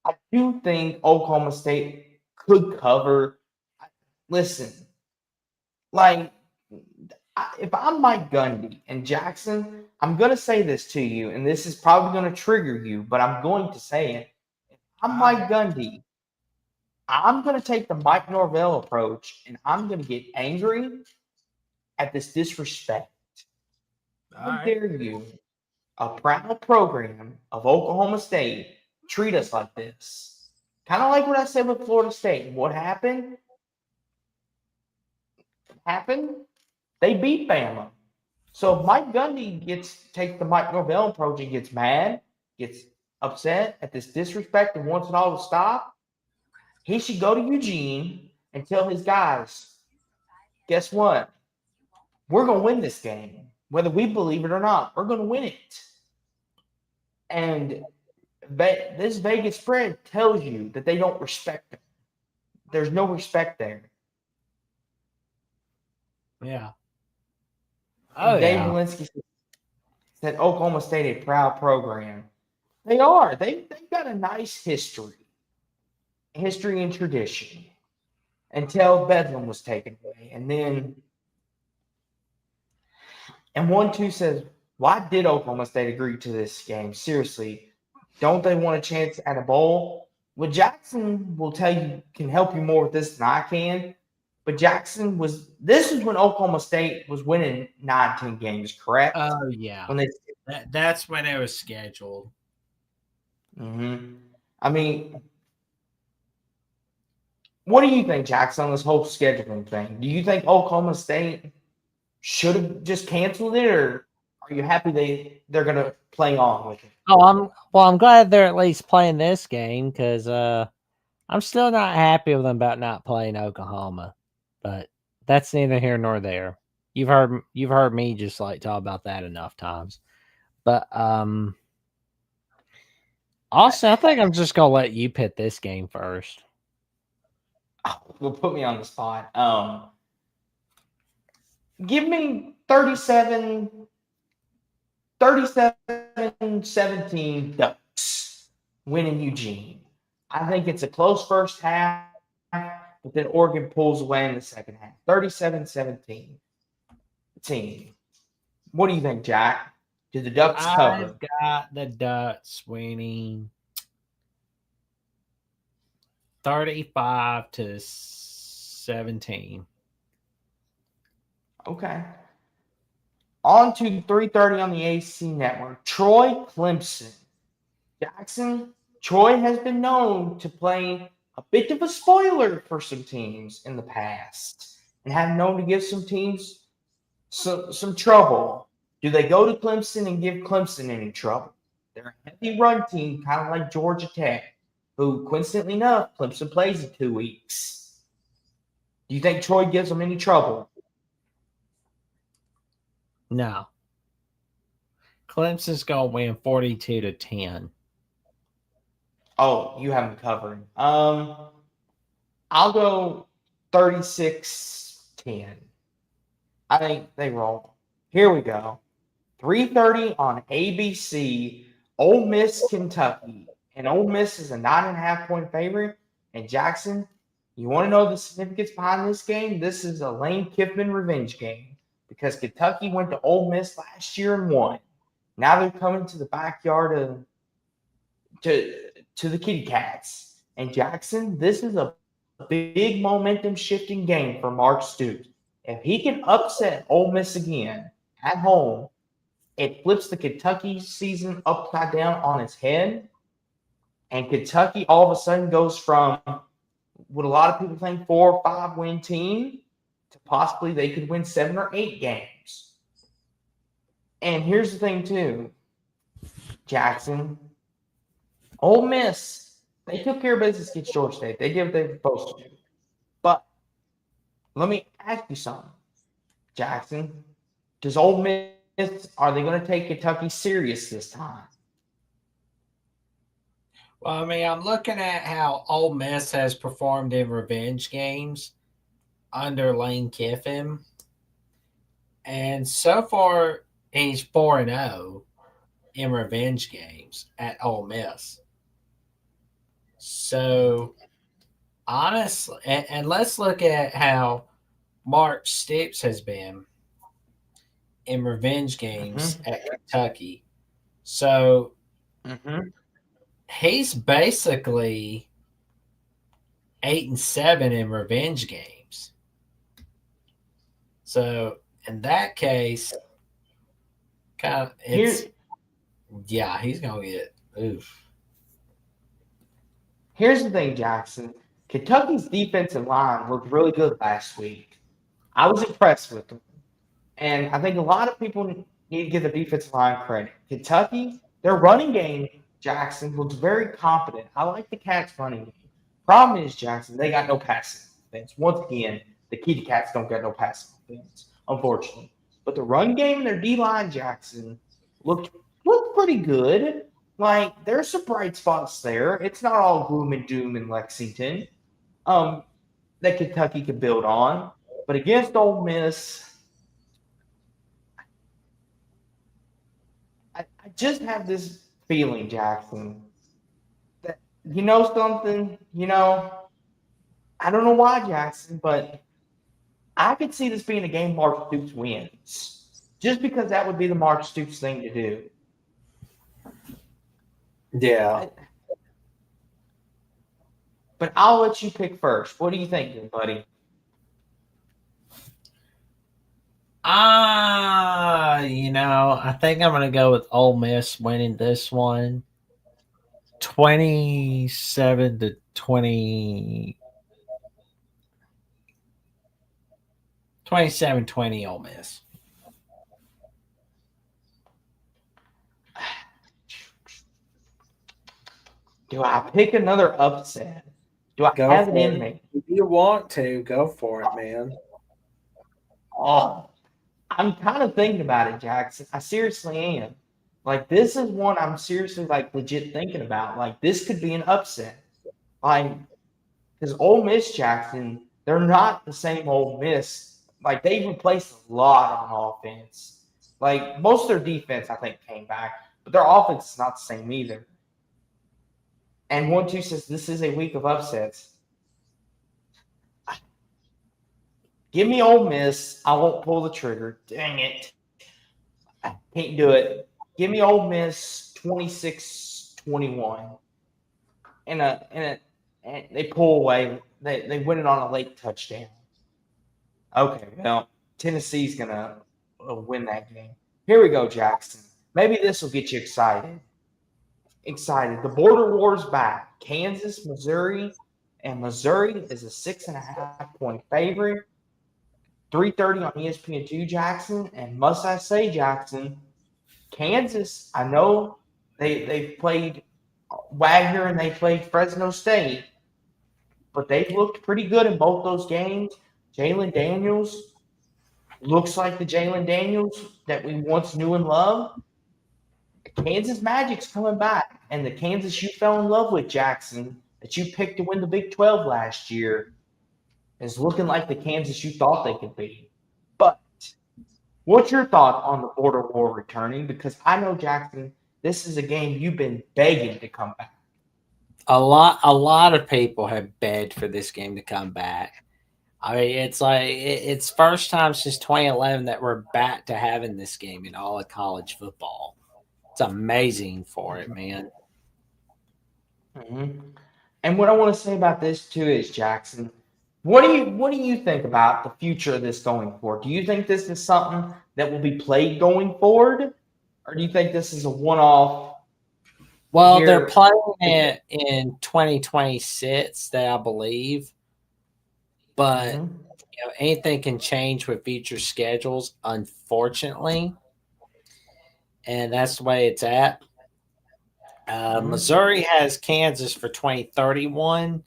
I do think Oklahoma State could cover. Listen, like, if I'm Mike Gundy and Jackson, I'm going to say this to you, and this is probably going to trigger you, but I'm going to say it. If I'm Mike Gundy, I'm going to take the Mike Norvell approach, and I'm going to get angry at this disrespect. How right. dare you, a proud program of Oklahoma State, treat us like this? Kind of like what I said with Florida State. What happened? They beat Bama. So if Mike Gundy takes the Mike Norvell approach and gets mad, gets upset at this disrespect and wants it all to stop, he should go to Eugene and tell his guys, guess what? We're going to win this game. Whether we believe it or not, we're going to win it. And this Vegas spread tells you that they don't respect them. There's no respect there. Yeah. Oh, Dave yeah. Walensky said Oklahoma State a proud program. They are. They've got a nice history and tradition until Bedlam was taken away. And 1-2 says, why did Oklahoma State agree to this game? Seriously, don't they want a chance at a bowl? Well, Jackson will tell you, can help you more with this than I can. But this is when Oklahoma State was winning 9-10 games, correct? Oh, yeah. That's when it was scheduled. Mm-hmm. I mean, what do you think, Jackson, on this whole scheduling thing? Do you think Oklahoma State should have just canceled it, or are you happy they're going to play on with it? Oh, I'm glad they're at least playing this game because I'm still not happy with them about not playing Oklahoma, but that's neither here nor there. You've heard me just like talk about that enough times, but also I think I'm just gonna let you pick this game first. Will put me on the spot. Give me 37-17 Ducks winning Eugene. I think it's a close first half, but then Oregon pulls away in the second half. 37-17. Team. What do you think, Jack? Do the Ducks cover? I've got the Ducks winning 35-17. Okay. On to 3:30 on the AC Network. Troy Clemson. Jackson, Troy has been known to play a bit of a spoiler for some teams in the past and have known to give some teams some trouble. Do they go to Clemson and give Clemson any trouble? They're a heavy run team, kind of like Georgia Tech, who, coincidentally enough, Clemson plays in 2 weeks. Do you think Troy gives them any trouble? No. Clemson's gonna win 42-10. Oh, you have them covered. I'll go 36-10. I think they roll. Here we go. 3:30 on ABC. Ole Miss, Kentucky. And Ole Miss is a 9.5-point favorite. And Jackson, you want to know the significance behind this game? This is a Lane Kiffin revenge game because Kentucky went to Ole Miss last year and won. Now they're coming to the backyard to the Kitty Cats. And Jackson, this is a big momentum shifting game for Mark Stoops. If he can upset Ole Miss again at home, it flips the Kentucky season upside down on its head. And Kentucky all of a sudden goes from what a lot of people think 4 or 5 win team to possibly they could win 7 or 8 games. And here's the thing too, Jackson, Ole Miss, they took care of business against Georgia State. They did what they were supposed to do. But let me ask you something, Jackson. Does Ole Miss, are they going to take Kentucky serious this time? Well, I mean, I'm looking at how Ole Miss has performed in revenge games under Lane Kiffin. And so far, he's 4-0 in revenge games at Ole Miss. So, honestly, and let's look at how Mark Stoops has been in revenge games at Kentucky. So, he's basically 8-7 in revenge games. So, in that case, Kind of, Here, yeah, he's gonna get oof. here's the thing, Jackson. Kentucky's defensive line looked really good last week. I was impressed with them. And I think a lot of people need to give the defensive line credit. Kentucky, their running game, Jackson, looks very competent. I like the Cats' running game. Problem is, Jackson, they got no passing offense. Once again, the Kitty Cats don't get no passing offense, unfortunately. But the run game and their D line, Jackson, looked pretty good. Like there's some bright spots there. It's not all gloom and doom in Lexington. Um, that Kentucky could build on. But against Ole Miss, I just have this feeling, Jackson, that you know something, I don't know why, Jackson, but I could see this being a game Mark Stoops wins. Just because that would be the Mark Stoops thing to do. Yeah. But I'll let you pick first. What do you think, buddy? I think I'm gonna go with Ole Miss winning this one, 27-20, 27-20 Ole Miss. Do I pick another upset? Do I Go have for it in it. me? If you want to, go for it, man. Oh, I'm kind of thinking about it, Jackson. I seriously am. Like, this is one I'm seriously, like, legit thinking about. Like, this could be an upset. Like, because Ole Miss, Jackson, they're not the same Ole Miss. Like, they replaced a lot on offense. Like, most of their defense, I think, came back. But their offense is not the same either. And 1-2 says this is a week of upsets. Give me Ole Miss. I won't pull the trigger. Dang it. I can't do it. Give me Ole Miss 26-21. And they pull away. They win it on a late touchdown. Okay, well, Tennessee's going to win that game. Here we go, Jackson. Maybe this will get you excited. The border war's back. Kansas, Missouri, and Missouri is a 6.5-point favorite. 3:30 on ESPN2, Jackson. And must I say, Jackson, Kansas, I know they've played Wagner and they played Fresno State, but they've looked pretty good in both those games. Jalen Daniels looks like the Jalen Daniels that we once knew and loved. Kansas Magic's coming back, and the Kansas you fell in love with, Jackson, that you picked to win the Big 12 last year, is looking like the Kansas you thought they could be. But what's your thought on the border war returning? Because I know, Jackson, this is a game you've been begging to come back. A lot of people have begged for this game to come back. I mean, it's like it's first time since 2011 that we're back to having this game in all of college football. It's amazing for it, man. Mm-hmm. And what I want to say about this too is, Jackson, what do you think about the future of this going forward? Do you think this is something that will be played going forward, or do you think this is a one-off? Well, they're playing it in 2026, I believe, but anything can change with future schedules, unfortunately, and that's the way it's at. Missouri has Kansas for 2031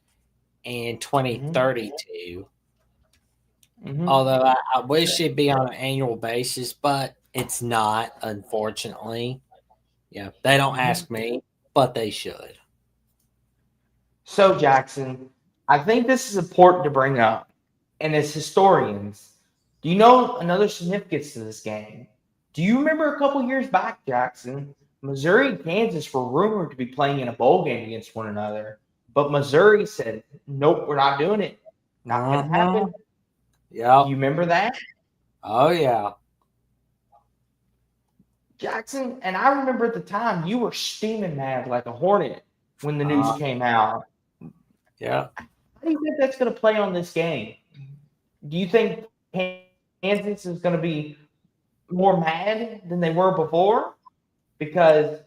and 2032. Although I wish it'd be on an annual basis, but it's not, unfortunately. Yeah, they don't ask me, but they should. So, Jackson, I think this is important to bring up. And as historians, do you know another significance to this game? Do you remember a couple years back, Jackson, Missouri and Kansas were rumored to be playing in a bowl game against one another, but Missouri said, nope, we're not doing it. Not going to happen. Yeah. You remember that? Oh, yeah. Jackson, and I remember at the time you were steaming mad like a hornet when the news came out. Yeah. How do you think that's going to play on this game? Do you think Kansas is going to be more mad than they were before because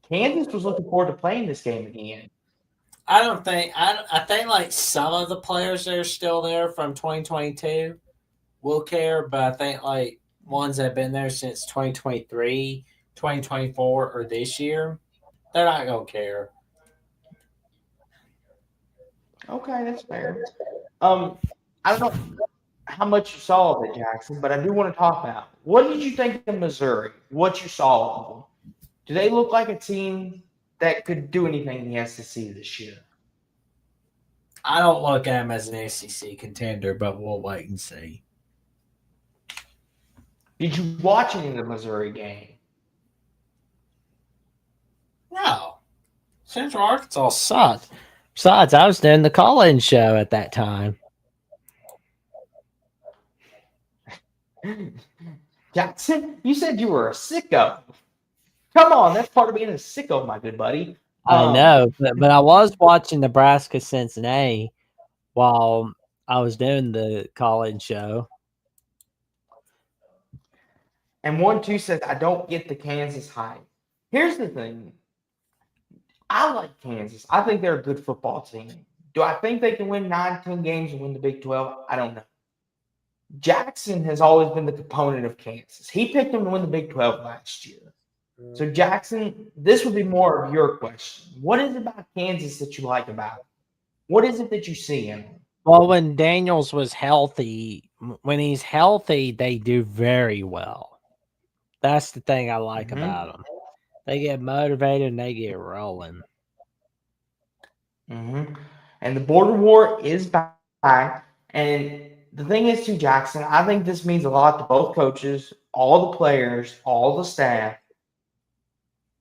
Kansas was looking forward to playing this game again. I think like some of the players that are still there from 2022 will care, but I think like ones that have been there since 2023, 2024, or this year, they're not gonna care. Okay, that's fair. I don't know how much you saw of it, Jackson, but I do want to talk about what did you think of Missouri? What you saw of them? Do they look like a team that could do anything in the SEC this year? I don't look at them as an SEC contender, but we'll wait and see. Did you watch any of the Missouri game? No, Central Arkansas sucked. Besides, I was doing the call-in show at that time. Jackson, you said you were a sicko. Come on, that's part of being a sicko, my good buddy. I know, but I was watching Nebraska Cincinnati while I was doing the call-in show. And 1-2 says, I don't get the Kansas hype. Here's the thing. I like Kansas. I think they're a good football team. Do I think they can win 9-10 games and win the Big 12? I don't know. Jackson has always been the component of Kansas. He picked them to win the Big 12 last year. So, Jackson, this would be more of your question. What is it about Kansas that you like about it? What is it that you see in them? Well, when Daniels was healthy, when he's healthy, they do very well. That's the thing I like about them. They get motivated and they get rolling. And the border war is back. And the thing is, too, Jackson, I think this means a lot to both coaches, all the players, all the staff.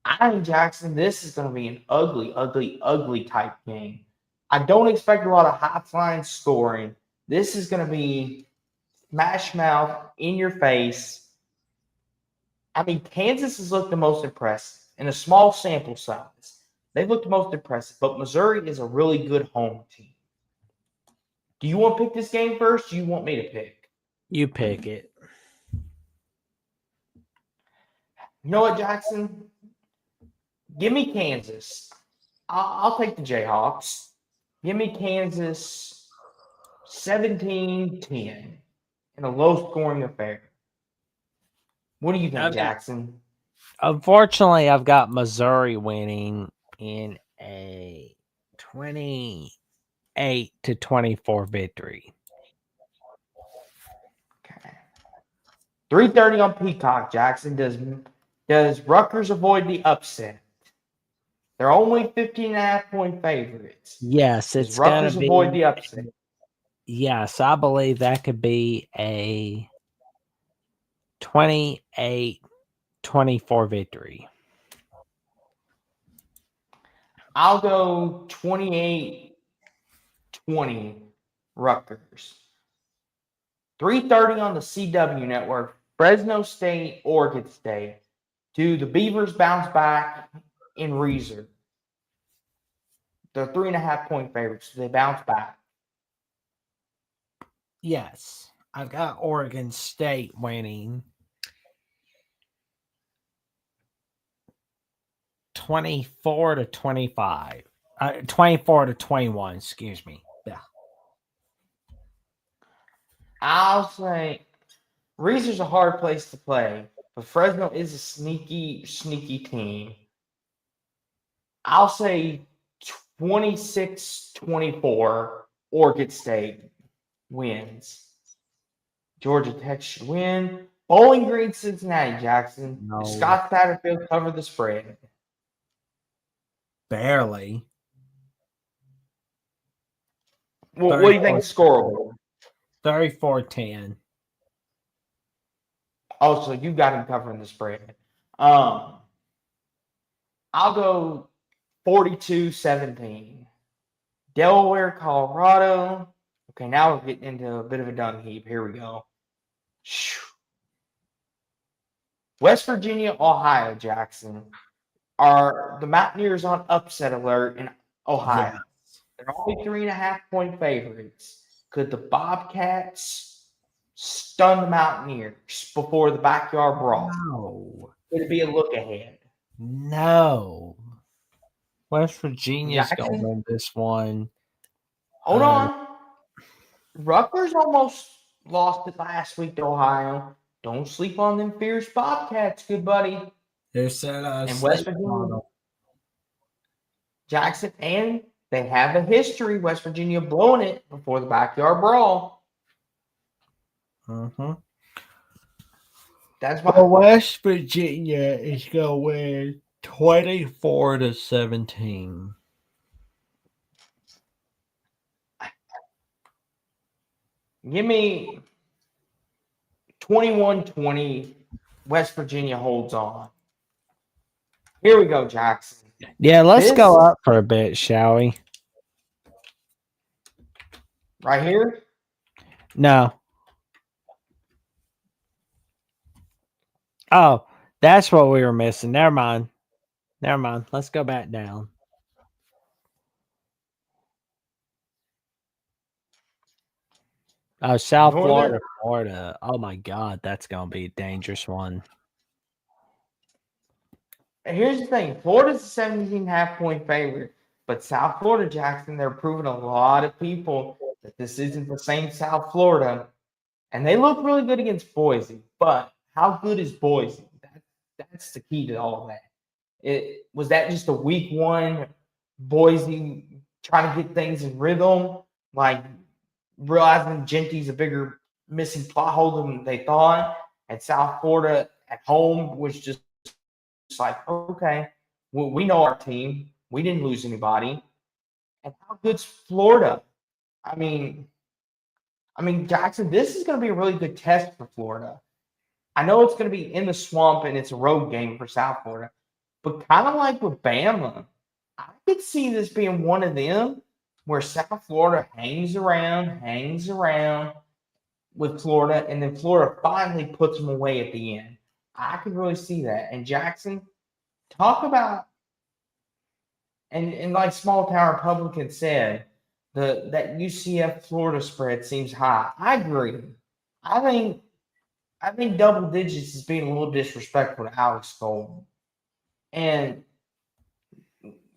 I think, Jackson, this is going to be an ugly, ugly, ugly type game. I don't expect a lot of high-flying scoring. This is going to be smash mouth, in your face. I mean, Kansas has looked the most impressive in a small sample size. They've looked the most impressive, but Missouri is a really good home team. Do you want to pick this game first? Or do you want me to pick? You pick it. You know what, Jackson? Give me Kansas. I'll take the Jayhawks. Give me Kansas 17-10 in a low-scoring affair. What do you think, Jackson? Unfortunately, I've got Missouri winning in a 28-24 victory. Okay. 3:30 on Peacock, Jackson. Does Rutgers avoid the upset? They're only 15.5-point favorites. Yes, Does it's going Rutgers to be. avoid the upset? Yes, I believe that could be a 28-24 victory. I'll go 28-20 Rutgers. 3:30 on the CW network. Fresno State, Oregon State. Do the Beavers bounce back in Reeser? They're 3.5-point favorites. So they bounce back. Yes, I've got Oregon State winning 24-25. 24-21, excuse me. Yeah. I'll say Reeser's a hard place to play, but Fresno is a sneaky, sneaky team. I'll say 26-24 Oregon State wins. Georgia Tech should win. Bowling Green, Cincinnati, Jackson. No. Scott Satterfield covered the spread. Barely. What do you think the score will be? 34-10. Oh, so you got him covering the spread. I'll go 42-17. Delaware, Colorado. Okay, now we're getting into a bit of a dung heap. Here we go. West Virginia, Ohio, Jackson. Are the Mountaineers on upset alert in Ohio? Yes. They're only 3.5-point favorites. Could the Bobcats stun the Mountaineers before the backyard brawl. No. It'd be a look ahead. No. West Virginia's going to Jackson? win this one. Hold on. Rutgers almost lost it last week to Ohio. Don't sleep on them fierce Bobcats, good buddy. Who said And West Virginia. Jackson, and they have a history, West Virginia blowing it before the backyard brawl. Mm-hmm. That's why. Well, West Virginia is going to win 24-17. Give me 21-20. West Virginia holds on. Here we go, Jackson. Yeah, let's This- go up for a bit, shall we? Right here. No. Oh, that's what we were missing. Never mind. Let's go back down. Oh, South Northern- Florida. Oh my God, that's gonna be a dangerous one. Here's the thing. Florida's a 17.5-point favorite, but South Florida, Jackson, they're proving a lot of people that this isn't the same South Florida. And they look really good against Boise. But how good is Boise? That's the key to all of that. Was that just a week one Boise trying to get things in rhythm, like realizing Genty's a bigger missing plot hole than they thought, and South Florida at home was just like, okay, we know our team. We didn't lose anybody. And how good's Florida? I mean, Jackson, this is going to be a really good test for Florida. I know it's going to be in the swamp and it's a road game for South Florida, but kind of like with Bama, I could see this being one of them where South Florida hangs around with Florida, and then Florida finally puts them away at the end. I could really see that. And Jackson, talk about, and like Small Town Republican said, that UCF Florida spread seems high. I agree. I think double digits is being a little disrespectful to Alex Golden. And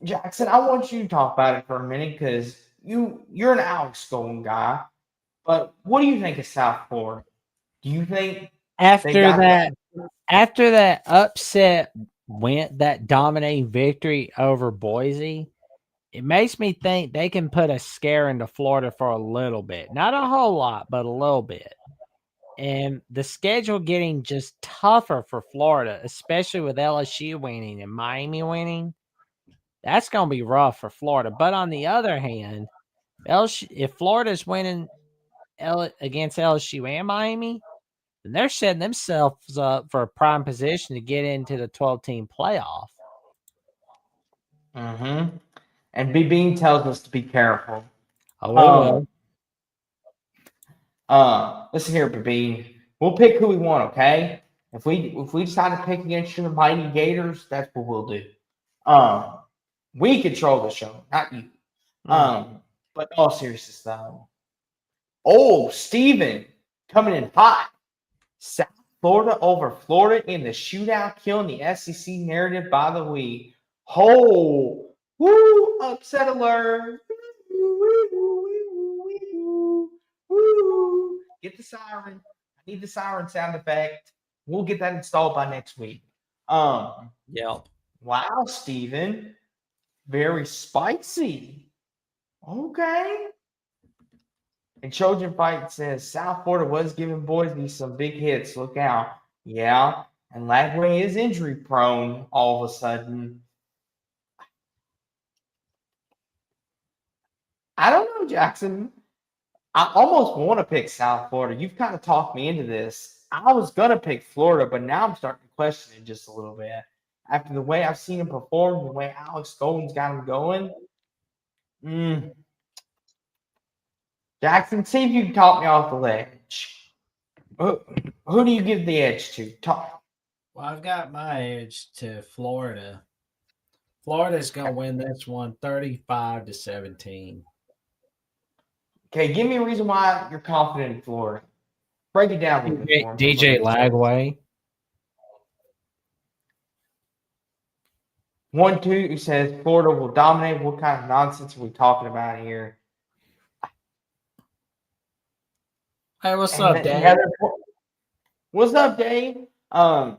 Jackson, I want you to talk about it for a minute because you're an Alex Golden guy. But what do you think of South Florida? Do you think After got that upset that dominating victory over Boise, it makes me think they can put a scare into Florida for a little bit. Not a whole lot, but a little bit. And the schedule getting just tougher for Florida, especially with LSU winning and Miami winning. That's going to be rough for Florida. But on the other hand, if Florida's winning against LSU and Miami, then they're setting themselves up for a prime position to get into the 12-team playoff. Mm-hmm. And B Bean tells us to be careful. Oh, Listen here, B Bean. We'll pick who we want, okay? If we decide to pick against the Mighty Gators, that's what we'll do. We control the show, not you. But in all seriousness, though. Oh, Steven coming in hot. South Florida over Florida in the shootout, killing the SEC narrative by the week. Oh, woo, upset alert. Woo. Get the siren. I need the siren sound effect. We'll get that installed by next week. Yep. Wow, Steven. Very spicy. Okay. And Trojan Fight says South Florida was giving Boise some big hits. Look out. Yeah. And Lagway is injury prone all of a sudden. I don't know, Jackson. I almost want to pick South Florida. You've kind of talked me into this. I was going to pick Florida, but now I'm starting to question it just a little bit. After the way I've seen him perform, the way Alex Golden's got him going. Jackson, see if you can talk me off the ledge. Who do you give the edge to? Talk. Well, I've got my edge to Florida. Florida's going to win this one 35-17. Okay, give me a reason why you're confident in Florida. Break it down a little bit for him. DJ Lagway. 1-2 says Florida will dominate. What kind of nonsense are we talking about here? Hey, what's And up, then Dave? another po- What's up, Dave? And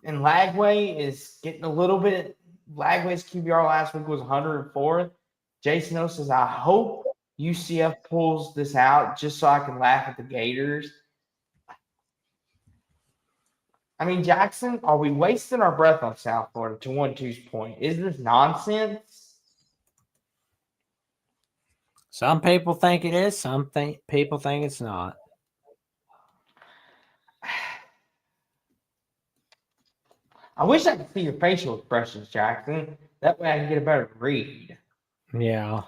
Lagway is getting a little bit. Lagway's QBR last week was 104th. Jason O says, I hope UCF pulls this out just so I can laugh at the Gators. I mean, Jackson, are we wasting our breath on South Florida to 1-2's point? Is this nonsense? Some people think it is. People think it's not. I wish I could see your facial expressions, Jackson. That way I can get a better read. Yeah.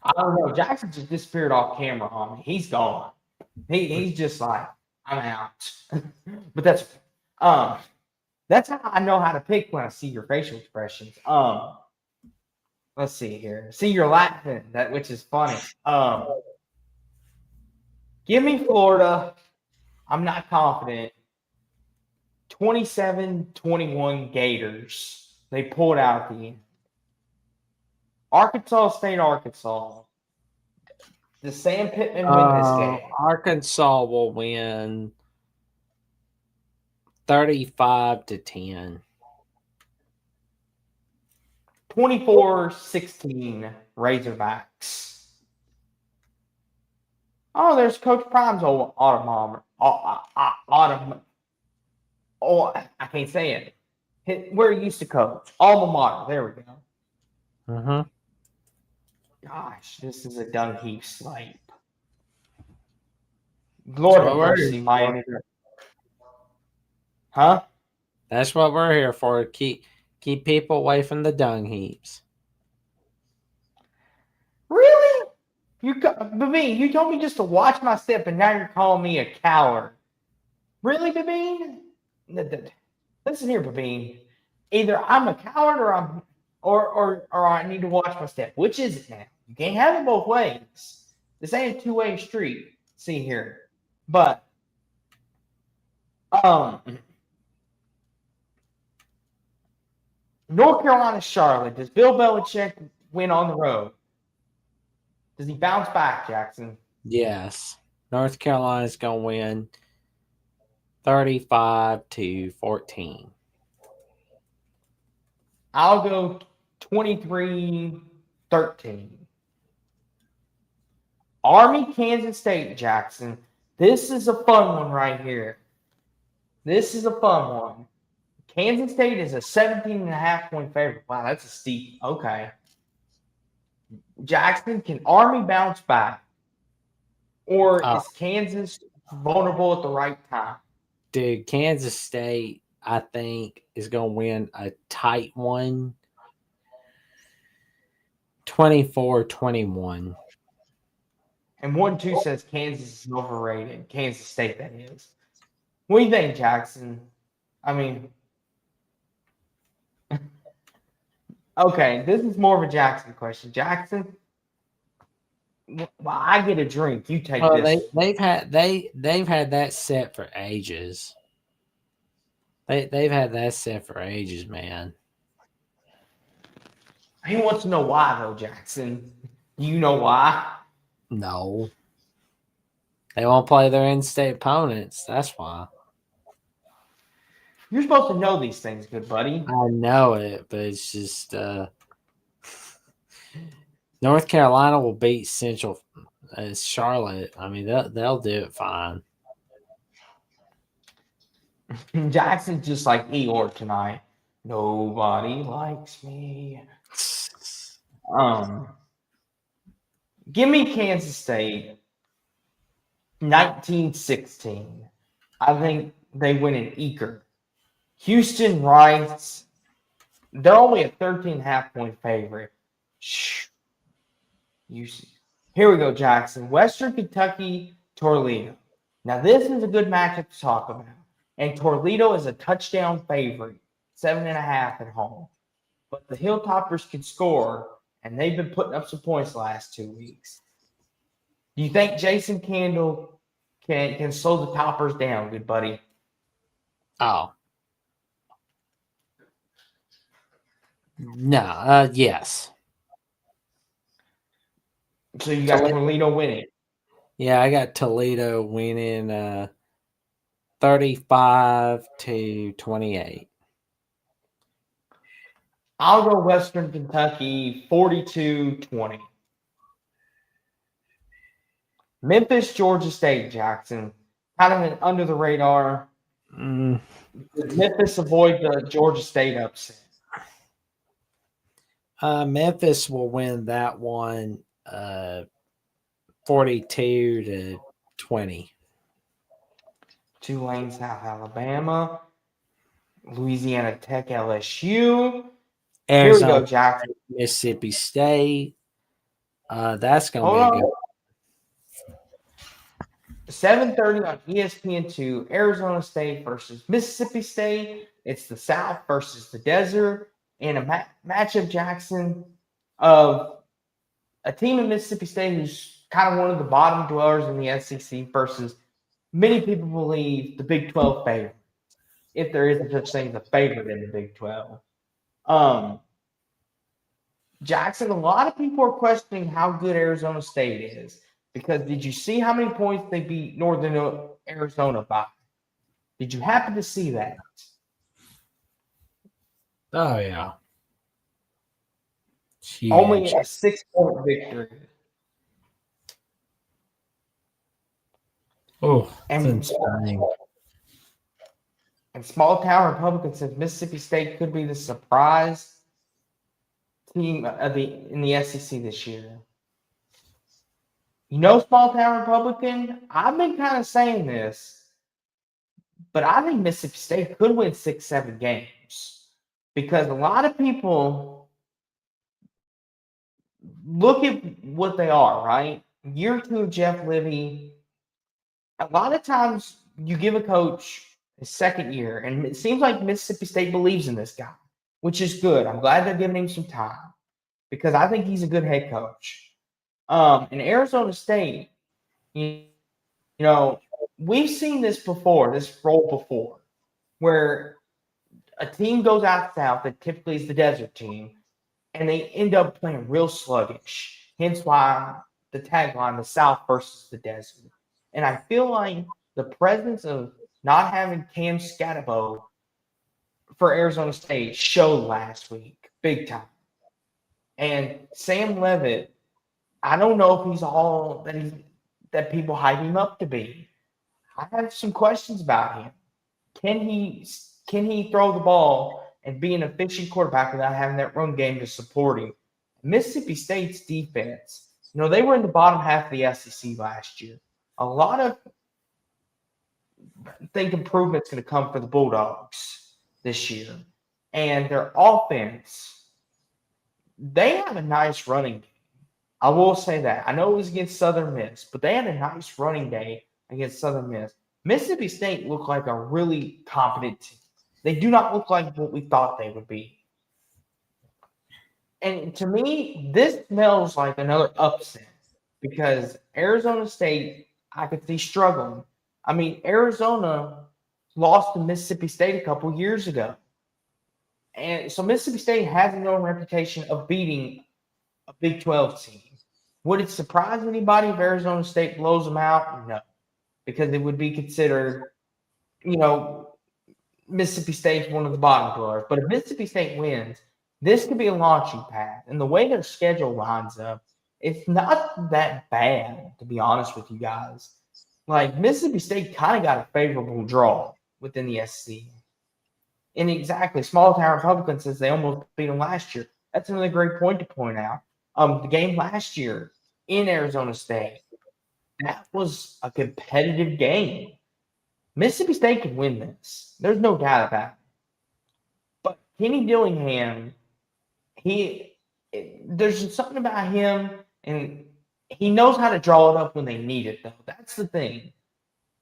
I don't know. Jackson just disappeared off camera on me. He's gone. He's just like, I'm out. But that's how I know how to pick when I see your facial expressions. Let's see here. See, you're laughing, which is funny. Give me Florida. I'm not confident. 27-21 Gators. They pulled out at the end. Arkansas State, Arkansas. Does Sam Pittman win this game? Arkansas will win 35-10. 24-16 Razorbacks. Oh, there's Coach Prime's old I can't say it. Where he used to coach. Alma mater. There we go. Mm-hmm. Gosh, this is a dung heap sleep. Lord have mercy, Miami. Huh? That's what we're here for. Keep people away from the dung heaps. Really? Babine, you told me just to watch my step, and now you're calling me a coward. Really, Babine? Listen here, Babine. Either I'm a coward or I need to watch my step. Which is it now? You can't have it both ways. This ain't a two-way street. See here. But North Carolina, Charlotte. Does Bill Belichick win on the road? Does he bounce back, Jackson? Yes. North Carolina's going to win 35-14. I'll go 23-13. Army, Kansas State, Jackson. This is a fun one right here. This is a fun one. Kansas State is a 17.5-point favorite. Wow, that's a steep. Okay. Jackson, can Army bounce back? Or is Kansas vulnerable at the right time? Dude, Kansas State, I think, is going to win a tight one. 24-21. And 1-2 says Kansas is overrated. Kansas State, that is. What do you think, Jackson? I mean, okay, this is more of a Jackson question. Jackson, well, I get a drink. You take this. They've had that set for ages. They've had that set for ages, man. He wants to know why, though, Jackson. Do you know why? No. They won't play their in-state opponents. That's why. You're supposed to know these things, good buddy. I know it, but it's just North Carolina will beat Central Charlotte. I mean, they'll do it fine. Jackson's just like Eeyore tonight. Nobody likes me. Give me Kansas State 19-16. I think they win in Eaker. Houston Rice, they're only a 13.5-point favorite. Shh. Here we go, Jackson. Western Kentucky, Toledo. Now, this is a good matchup to talk about. And Toledo is a touchdown favorite, 7.5 at home. But the Hilltoppers can score, and they've been putting up some points the last 2 weeks. Do you think Jason Candle can slow the Toppers down, good buddy? Oh. No, yes. So you got Toledo winning. Yeah, I got Toledo winning 35-28. I'll go Western Kentucky 42-20. Memphis, Georgia State, Jackson. Kind of an under the radar. Memphis avoid the Georgia State upset. Memphis will win that one 42-20. Tulane, South Alabama. Louisiana Tech, LSU. Here we go, Jackson. Mississippi State. That's going Hold to be on. good. 7:30 on ESPN2, Arizona State versus Mississippi State. It's the South versus the Desert. And a matchup, Jackson, of a team in Mississippi State who's kind of one of the bottom dwellers in the SEC versus many people believe the Big 12 favorite, if there isn't such thing as a favorite in the Big 12. Jackson, a lot of people are questioning how good Arizona State is. Because did you see how many points they beat Northern Arizona by? Did you happen to see that? Oh, yeah. Huge. Only a 6-point victory. Oh, and small town Republican says Mississippi State could be the surprise team in the SEC this year. You know, small town Republican, I've been kind of saying this, but I think Mississippi State could win 6-7 games because a lot of people look at what they are, right? Year 2 of Jeff Livy, a lot of times you give a coach his second year, and it seems like Mississippi State believes in this guy, which is good. I'm glad they're giving him some time because I think he's a good head coach. In Arizona State, you know, we've seen this before, this role before, where a team goes out south that typically is the desert team, and they end up playing real sluggish. Hence why the tagline, the South versus the desert. And I feel like the presence of not having Cam Scatabo for Arizona State showed last week, big time. And Sam Leavitt, I don't know if he's all that people hype him up to be. I have some questions about him. Can he throw the ball and be an efficient quarterback without having that run game to support him? Mississippi State's defense, they were in the bottom half of the SEC last year. A lot of think improvement's going to come for the Bulldogs this year. And their offense, they have a nice running game. I will say that. I know it was against Southern Miss, but they had a nice running day against Southern Miss. Mississippi State looked like a really competent team. They do not look like what we thought they would be. And to me, this smells like another upset because Arizona State, I could see struggling. I mean, Arizona lost to Mississippi State a couple years ago. And so Mississippi State has a known reputation of beating a Big 12 team. Would it surprise anybody if Arizona State blows them out? No, because it would be considered, Mississippi State's one of the bottom dwellers. But if Mississippi State wins, this could be a launching pad. And the way their schedule lines up, it's not that bad, to be honest with you guys. Like, Mississippi State kind of got a favorable draw within the SEC. And exactly, small town Republican says they almost beat them last year. That's another great point to point out. The game last year in Arizona State, that was a competitive game. Mississippi State can win this. There's no doubt about it. But Kenny Dillingham, there's something about him, and he knows how to draw it up when they need it, though. That's the thing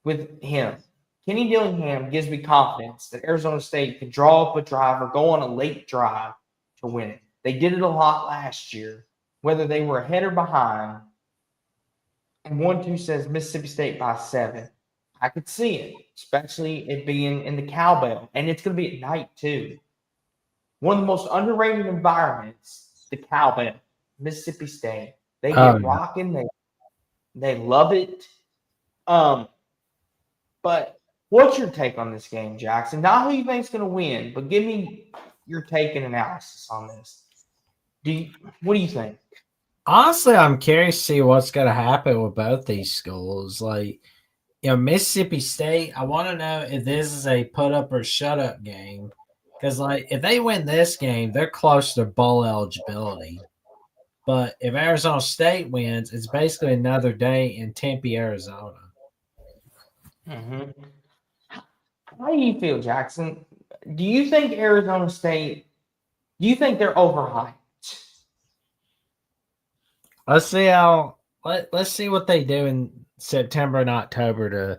with him. Kenny Dillingham gives me confidence that Arizona State can draw up a drive or go on a late drive to win it. They did it a lot last year, whether they were ahead or behind. And 1-2 says Mississippi State by 7. I could see it, especially it being in the cowbell. And it's going to be at night, too. One of the most underrated environments, the cowbell, Mississippi State. They Oh, get yeah. rocking. They love it. But what's your take on this game, Jackson? Not who you think's going to win, but give me your take and analysis on this. What do you think? Honestly, I'm curious to see what's going to happen with both these schools. Like, Mississippi State, I want to know if this is a put up or shut up game. Because, like, if they win this game, they're close to bowl eligibility. But if Arizona State wins, it's basically another day in Tempe, Arizona. Mm-hmm. How do you feel, Jackson? Do you think Arizona State, do you think they're overhyped? Let's see what they do in September and October to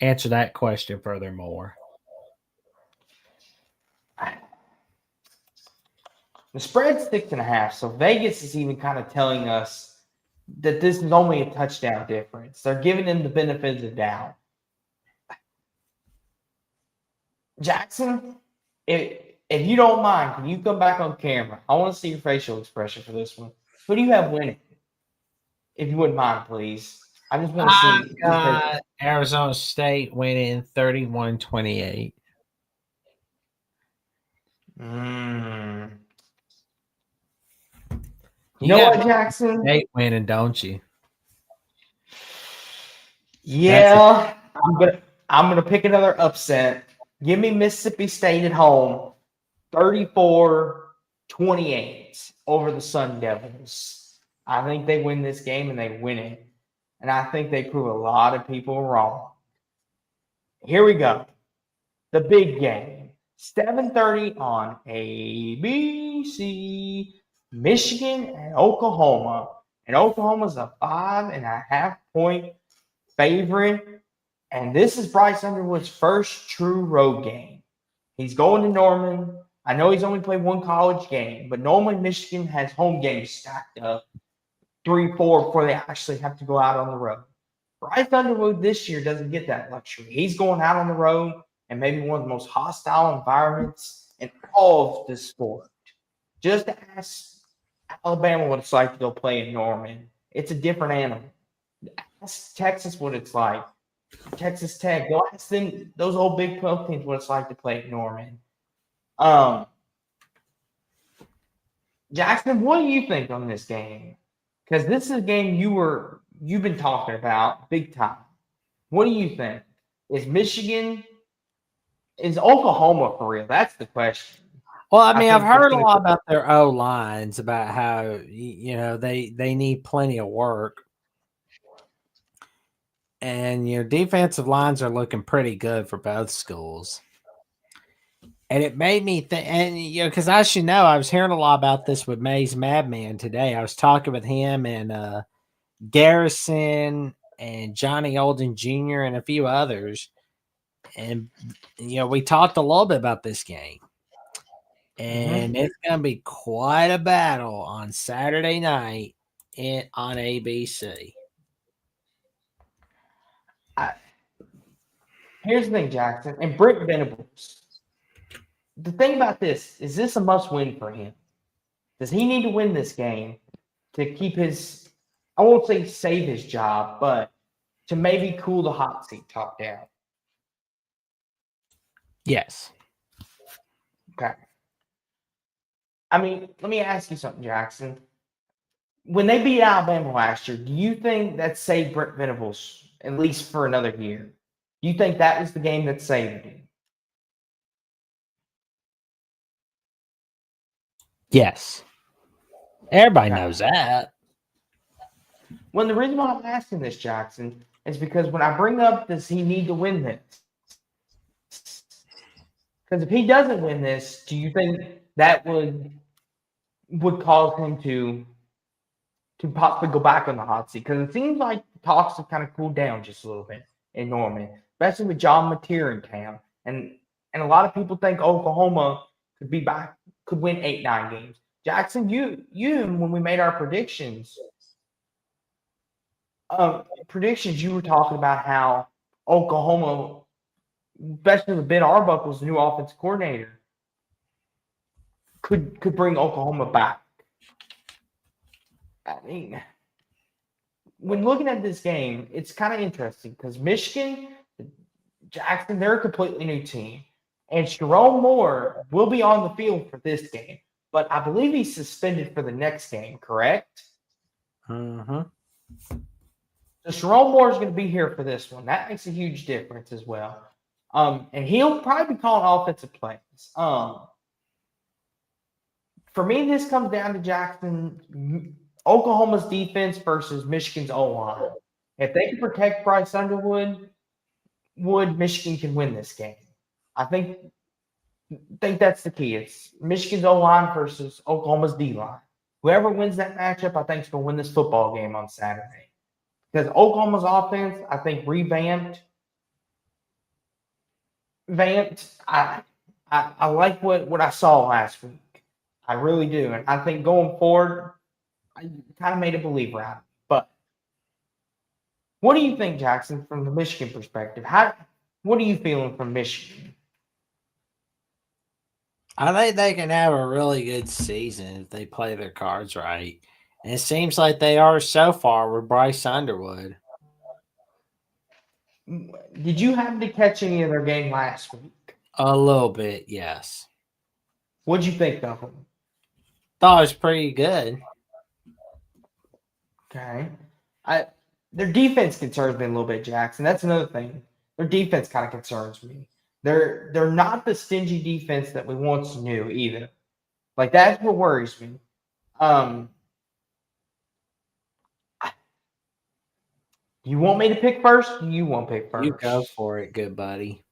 answer that question furthermore. The spread's 6.5, so Vegas is even kind of telling us that this is only a touchdown difference. They're giving them the benefit of the doubt. Jackson, if you don't mind, can you come back on camera? I want to see your facial expression for this one. Who do you have winning? If you wouldn't mind, please. I just want to see. Got Arizona State winning 31-28. You know what, Jackson? State winning, don't you? Yeah, I'm gonna pick another upset. Give me Mississippi State at home, 34-28 over the Sun Devils. I think they win this game and they win it. And I think they prove a lot of people wrong. Here we go. The big game. 7:30 on ABC. Michigan and Oklahoma. And Oklahoma's a 5.5-point favorite. And this is Bryce Underwood's first true road game. He's going to Norman. I know he's only played one college game, but normally Michigan has home games stacked up 3-4 before they actually have to go out on the road. Bryce Underwood this year doesn't get that luxury. He's going out on the road and maybe one of the most hostile environments in all of this sport. Just ask Alabama what it's like to go play in Norman. It's a different animal. Ask Texas what it's like. Texas Tech. Go ask them, those old Big 12 teams, what it's like to play at Norman. Jackson, what do you think on this game? Because this is a game you've been talking about big time. What do you think? Is Oklahoma for real? That's the question. Well, I mean, I've heard a lot about their O lines, about how they need plenty of work, and defensive lines are looking pretty good for both schools. And it made me think, and because as you know, I was hearing a lot about this with Mays Madman today. I was talking with him and Garrison and Johnny Olden Jr. and a few others, and we talked a little bit about this game. And it's going to be quite a battle on Saturday night on ABC. Here's the thing, Jackson. And Brent Venables. The thing about this, is this a must-win for him? Does he need to win this game to keep his, I won't say save his job, but to maybe cool the hot seat top down? Yes. Okay. I mean, let me ask you something, Jackson. When they beat Alabama last year, do you think that saved Brent Venables at least for another year? Do you think that was the game that saved him? Yes. Everybody knows that. Well, the reason why I'm asking this, Jackson, is because when I bring up, does he need to win this? Because if he doesn't win this, do you think that would cause him to possibly go back on the hot seat? Because it seems like the talks have kind of cooled down just a little bit in Norman, especially with John Mateer in town. And a lot of people think Oklahoma could be back, could win 8-9 games. Jackson, you when we made our predictions, predictions, you were talking about how Oklahoma, especially with Ben Arbuckle's new offensive coordinator, could bring Oklahoma back. I mean, when looking at this game, it's kind of interesting because Michigan, Jackson, they're a completely new team. And Jerome Moore will be on the field for this game, but I believe he's suspended for the next game, correct? Mm-hmm. So Jerome Moore is going to be here for this one. That makes a huge difference as well. And he'll probably be calling offensive plays. For me, this comes down to Jackson, Oklahoma's defense versus Michigan's O-line. If they can protect Bryce Underwood, Michigan can win this game. I think that's the key. It's Michigan's O-line versus Oklahoma's D-line. Whoever wins that matchup, I think, is going to win this football game on Saturday. Because Oklahoma's offense, I think, revamped. I like what I saw last week. I really do. And I think going forward, I kind of made a believer out of it. But what do you think, Jackson, from the Michigan perspective? What are you feeling from Michigan? I think they can have a really good season if they play their cards right. And it seems like they are so far with Bryce Underwood. Did you happen to catch any of their game last week? A little bit, yes. What'd you think of them? Thought it was pretty good. Okay. Their defense concerns me a little bit, Jackson. That's another thing. Their defense kind of concerns me. They're not the stingy defense that we once knew either. Like, that's what worries me. You want me to pick first? You want to pick first? You go for it, good buddy.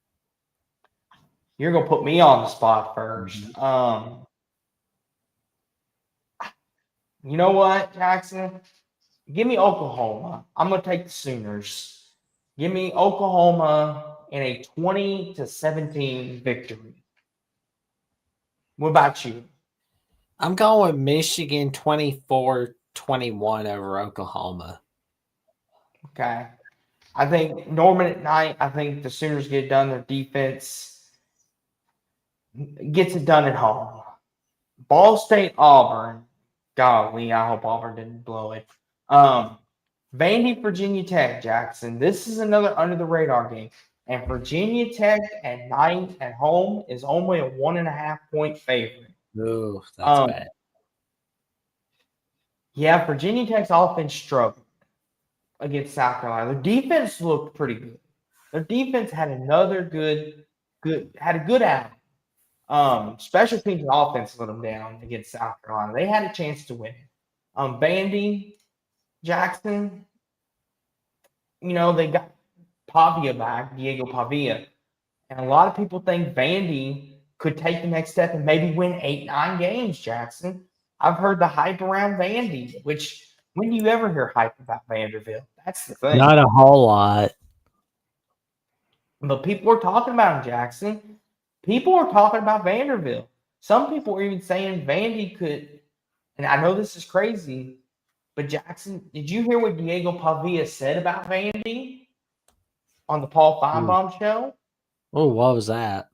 You're gonna put me on the spot 1st. You know what, Jackson? Give me Oklahoma. I'm gonna take the Sooners. Give me Oklahoma in a 20-17 victory. What about you? I'm going with Michigan 24-21 over Oklahoma. Okay. I think Norman at night, I think the Sooners get it done. Their defense gets it done at home. Ball State, Auburn. Golly, I hope Auburn didn't blow it. Vandy, Virginia Tech, Jackson. This is another under the radar game. And Virginia Tech at night at home is only a 1.5 point favorite. Ooh, that's bad. Yeah, Virginia Tech's offense struggled against South Carolina. Their defense looked pretty good. Their defense had another good outing. Special teams and offense let them down against South Carolina. They had a chance to win. Vandy, Jackson, they got Pavia back, Diego Pavia. And a lot of people think Vandy could take the next step and maybe win 8-9 games, Jackson. I've heard the hype around Vandy, which when do you ever hear hype about Vanderbilt? That's the thing. Not a whole lot. But people are talking about him, Jackson. People are talking about Vanderbilt. Some people are even saying Vandy could, and I know this is crazy, but Jackson, did you hear what Diego Pavia said about Vandy on the Paul Feinbaum show? Oh, what was that?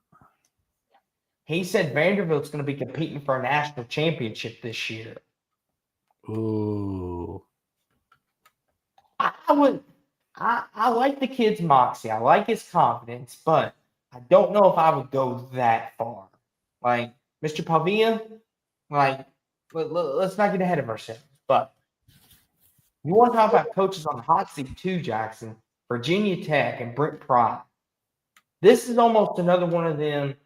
He said Vanderbilt's going to be competing for a national championship this year. Ooh. I like the kid's moxie. I like his confidence, but I don't know if I would go that far. Like, Mr. Pavia, let's not get ahead of ourselves. But you want to talk about coaches on the hot seat too, Jackson. Virginia Tech and Brent Pry. This is almost another one of them.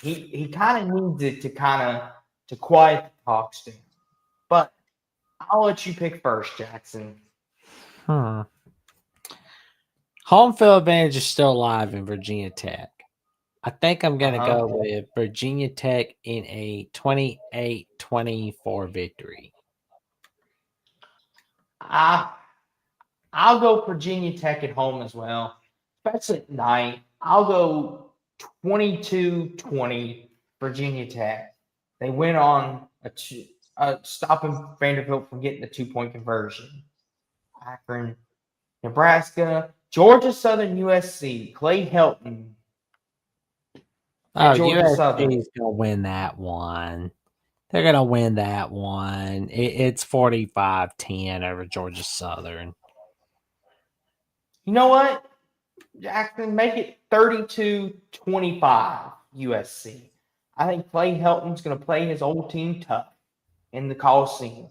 He kind of needs it to quiet the talks down. But I'll let you pick first, Jackson. Home field advantage is still alive in Virginia Tech. I think I'm going to go with Virginia Tech in a 28-24 victory. I'll go Virginia Tech at home as well, especially at night. I'll go 22-20 Virginia Tech. They went on stopping Vanderbilt from getting the 2-point conversion. Akron, Nebraska, Georgia Southern, USC. Clay Helton at Oh, Georgia Southern. USC is gonna win that one. They're gonna win that one. It's 45-10 over Georgia Southern. You know what, Jackson? Make it 32-25 USC. I think Clay Helton's going to play his old team tough in the Coliseum.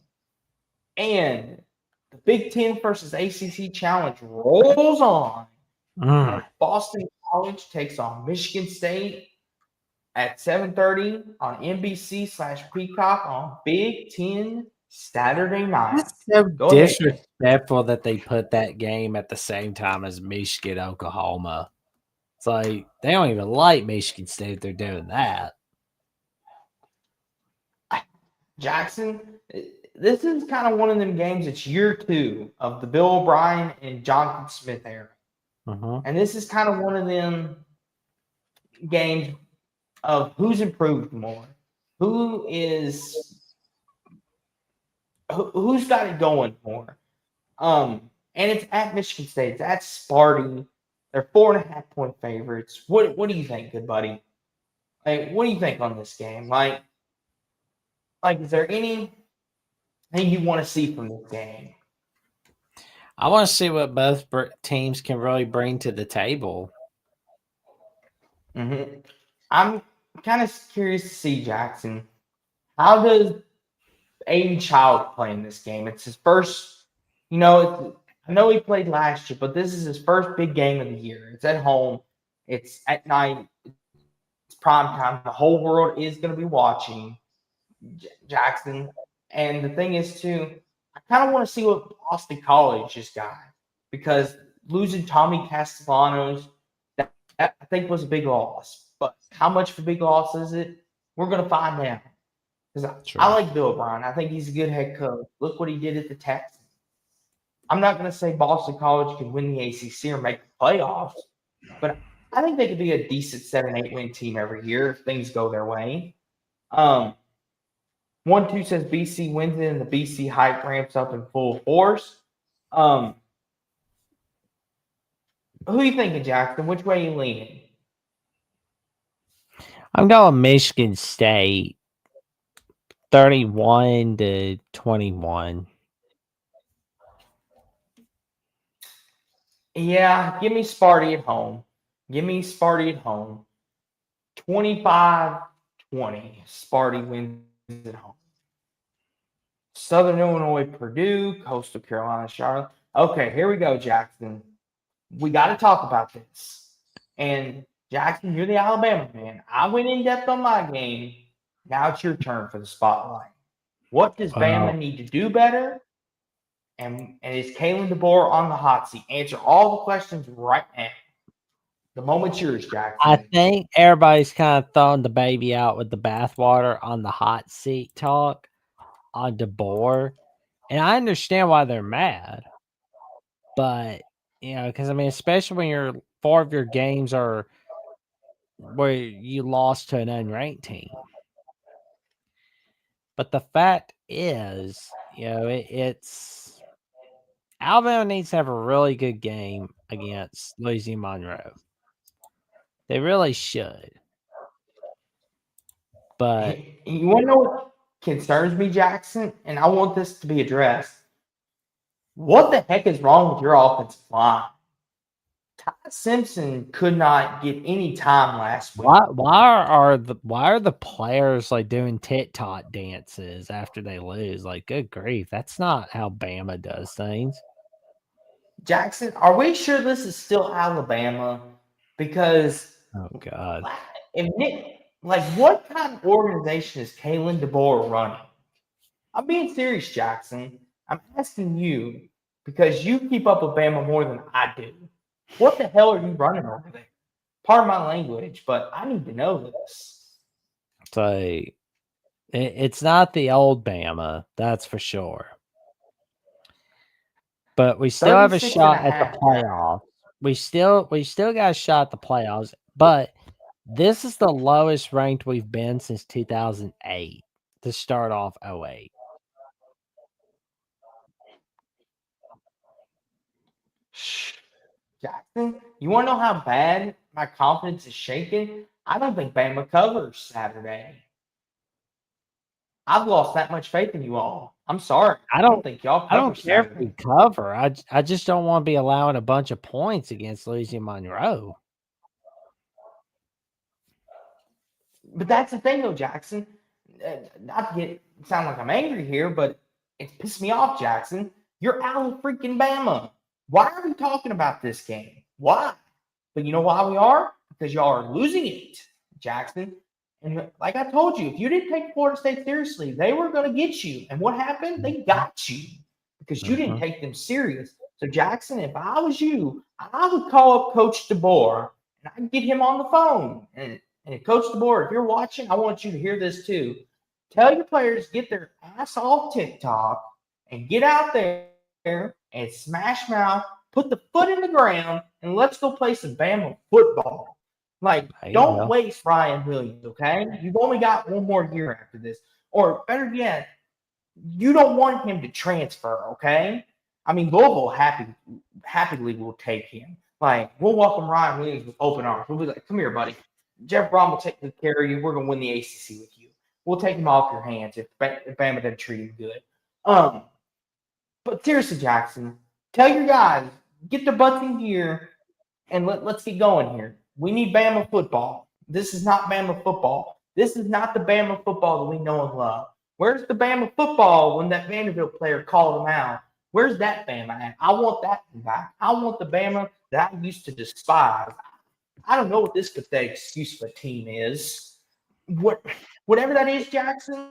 And the Big Ten versus ACC Challenge rolls on. Mm. As Boston College takes on Michigan State at 7:30 on NBC/Peacock on Big Ten Saturday night. It's so Go ahead. disrespectful that they put that game at the same time as Michigan, Oklahoma. It's like they don't even like Michigan State if they're doing that. Jackson, this is kind of one of them games. It's year 2 of the Bill O'Brien and Jonathan Smith era. Mhm. And this is kind of one of them games of who's improved more, who's got it going more. And it's at Michigan State. It's at Sparty. They're 4.5-point favorites. What do you think, good buddy? Like, what do you think on this game? Like, is there anything you want to see from this game? I want to see what both teams can really bring to the table. Mm-hmm. I'm kind of curious to see, Jackson. How does Aiden Child play in this game? It's his first, I know he played last year, but this is his first big game of the year. It's at home. It's at night. It's prime time. The whole world is going to be watching Jackson. And the thing is, too, I kind of want to see what Boston College has got, because losing Tommy Castellanos, that I think was a big loss. But how much of a big loss is it? We're going to find out. Because I like Bill O'Brien. I think he's a good head coach. Look what he did at the Texans. I'm not going to say Boston College can win the ACC or make the playoffs, but I think they could be a decent 7-8 win team every year if things go their way. 1-2 says BC wins it, and the BC hype ramps up in full force. Who are you thinking, Jackson? Which way are you leaning? I'm going Michigan State, 31-21. Yeah, give me Sparty at home. 25-20. Sparty wins at home. Southern Illinois, Purdue, Coastal Carolina, Charlotte. Okay, here we go, Jackson. We got to talk about this. And Jackson, you're the Alabama man. I went in depth on my game. Now it's your turn for the spotlight. What does Bama need to do better? And is Kalen DeBoer on the hot seat? Answer all the questions right now. The moment's yours, Jackson. I think everybody's kind of throwing the baby out with the bathwater on the hot seat talk on DeBoer. And I understand why they're mad. But, because, especially when 4 of your games are where you lost to an unranked team. But the fact is, it's Alabama needs to have a really good game against Louisiana Monroe. They really should. But you want to know what concerns me, Jackson? And I want this to be addressed. What the heck is wrong with your offensive line? Ty Simpson could not get any time last week. why are the players like doing TikTok dances after they lose? Like, good grief, that's not how Bama does things. Jackson, are we sure this is still Alabama? Because Oh God, what kind of organization is Kalen DeBoer running? I'm being serious, Jackson. I'm asking you because you keep up with Bama more than I do. What the hell are you running over there? Pardon my language, but I need to know this. So it's not the old Bama, that's for sure. But we still have a shot at the playoffs. We still got a shot at the playoffs, but this is the lowest ranked we've been since 2008 to start off 08. Jackson, you want to know how bad my confidence is shaken? I don't think Bama covers Saturday. I've lost that much faith in you all. I'm sorry. I I don't- don't think y'all I cover don't care if we Saturday. cover. I just don't want to be allowing a bunch of points against Louisiana Monroe. But that's the thing, though, Jackson. Not to sound like I'm angry here, but it's pissed me off, Jackson. You're out of freaking Bama. Why are we talking about this game? Why? But you know why we are? Because y'all are losing it, Jackson. And like I told you, if you didn't take Florida State seriously, they were going to get you. And what happened? They got you because you didn't take them serious. So, Jackson, if I was you, I would call up Coach DeBoer and I'd get him on the phone. And Coach DeBoer, if you're watching, I want you to hear this too. Tell your players get their ass off TikTok and get out there and smash mouth, put the foot in the ground, and let's go play some Bama football. Like, There you don't go. waste Ryan Williams, okay? You've only got one more year after this. Or better yet, you don't want him to transfer, okay? I mean, Louisville happily will take him. Like, we'll welcome Ryan Williams with open arms. We'll be like, come here, buddy. Jeff Brom will take good care of you. We're going to win the ACC with you. We'll take him off your hands if Bama doesn't treat him good. But seriously, Jackson, tell your guys, get their butts in gear, and let's get going here. We need Bama football. This is not Bama football. This is not the Bama football that we know and love. Where's the Bama football when that Vanderbilt player called him out? Where's that Bama at? I want that back. I want the Bama that I used to despise. I don't know what this pathetic excuse for a team is. Whatever that is, Jackson,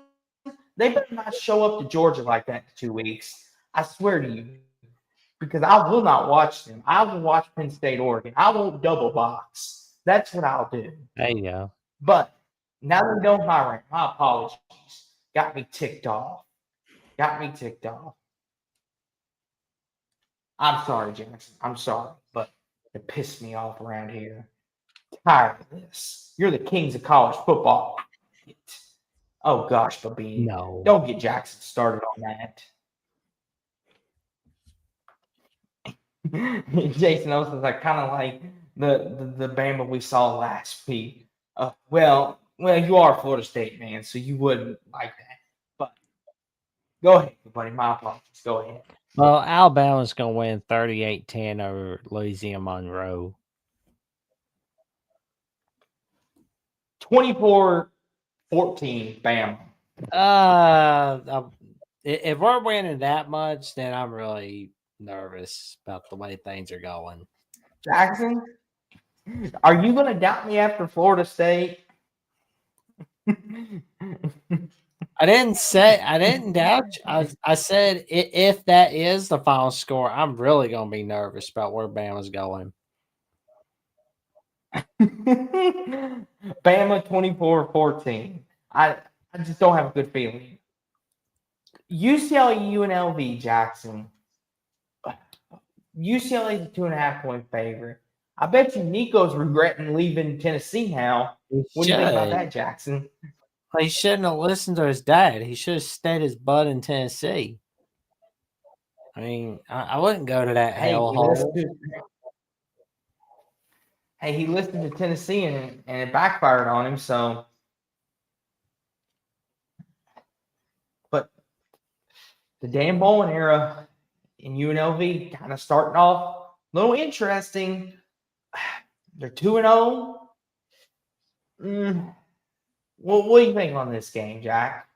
they better not show up to Georgia like that in 2 weeks. I swear to you. Because I will not watch them. I will watch Penn State, Oregon. I won't double box. That's what I'll do. There you go. But now that we know my rank, my apologies. Got me ticked off. I'm sorry, Jackson. I'm sorry, but it pissed me off around here. Tired of this. You're the kings of college football. Oh gosh, Babine. No. Don't get Jackson started on that. Jason Olsen's like kind of like the Bama we saw last week. Well, you are Florida State, man, so you wouldn't like that. But go ahead, buddy. My apologies. Go ahead. Well, Alabama's going to win 38-10 over Louisiana Monroe. 24-14, Bama. If we're winning that much, then I'm really nervous about the way things are going. Jackson, are you going to doubt me after Florida State? I didn't doubt you. I said if that is the final score, I'm really going to be nervous about where Bama's going. Bama 24-14. I just don't have a good feeling. UCLA UNLV, Jackson. UCLA is a 2.5-point favorite. I bet you Nico's regretting leaving Tennessee now. What do you think about that, Jackson? He shouldn't have listened to his dad. He should have stayed his butt in Tennessee. I mean, I wouldn't go to that hellhole. He listened to Tennessee and it backfired on him. So, but the Dan Mullen era in UNLV kind of starting off a little interesting. They're 2-0. What do you think on this game, Jack?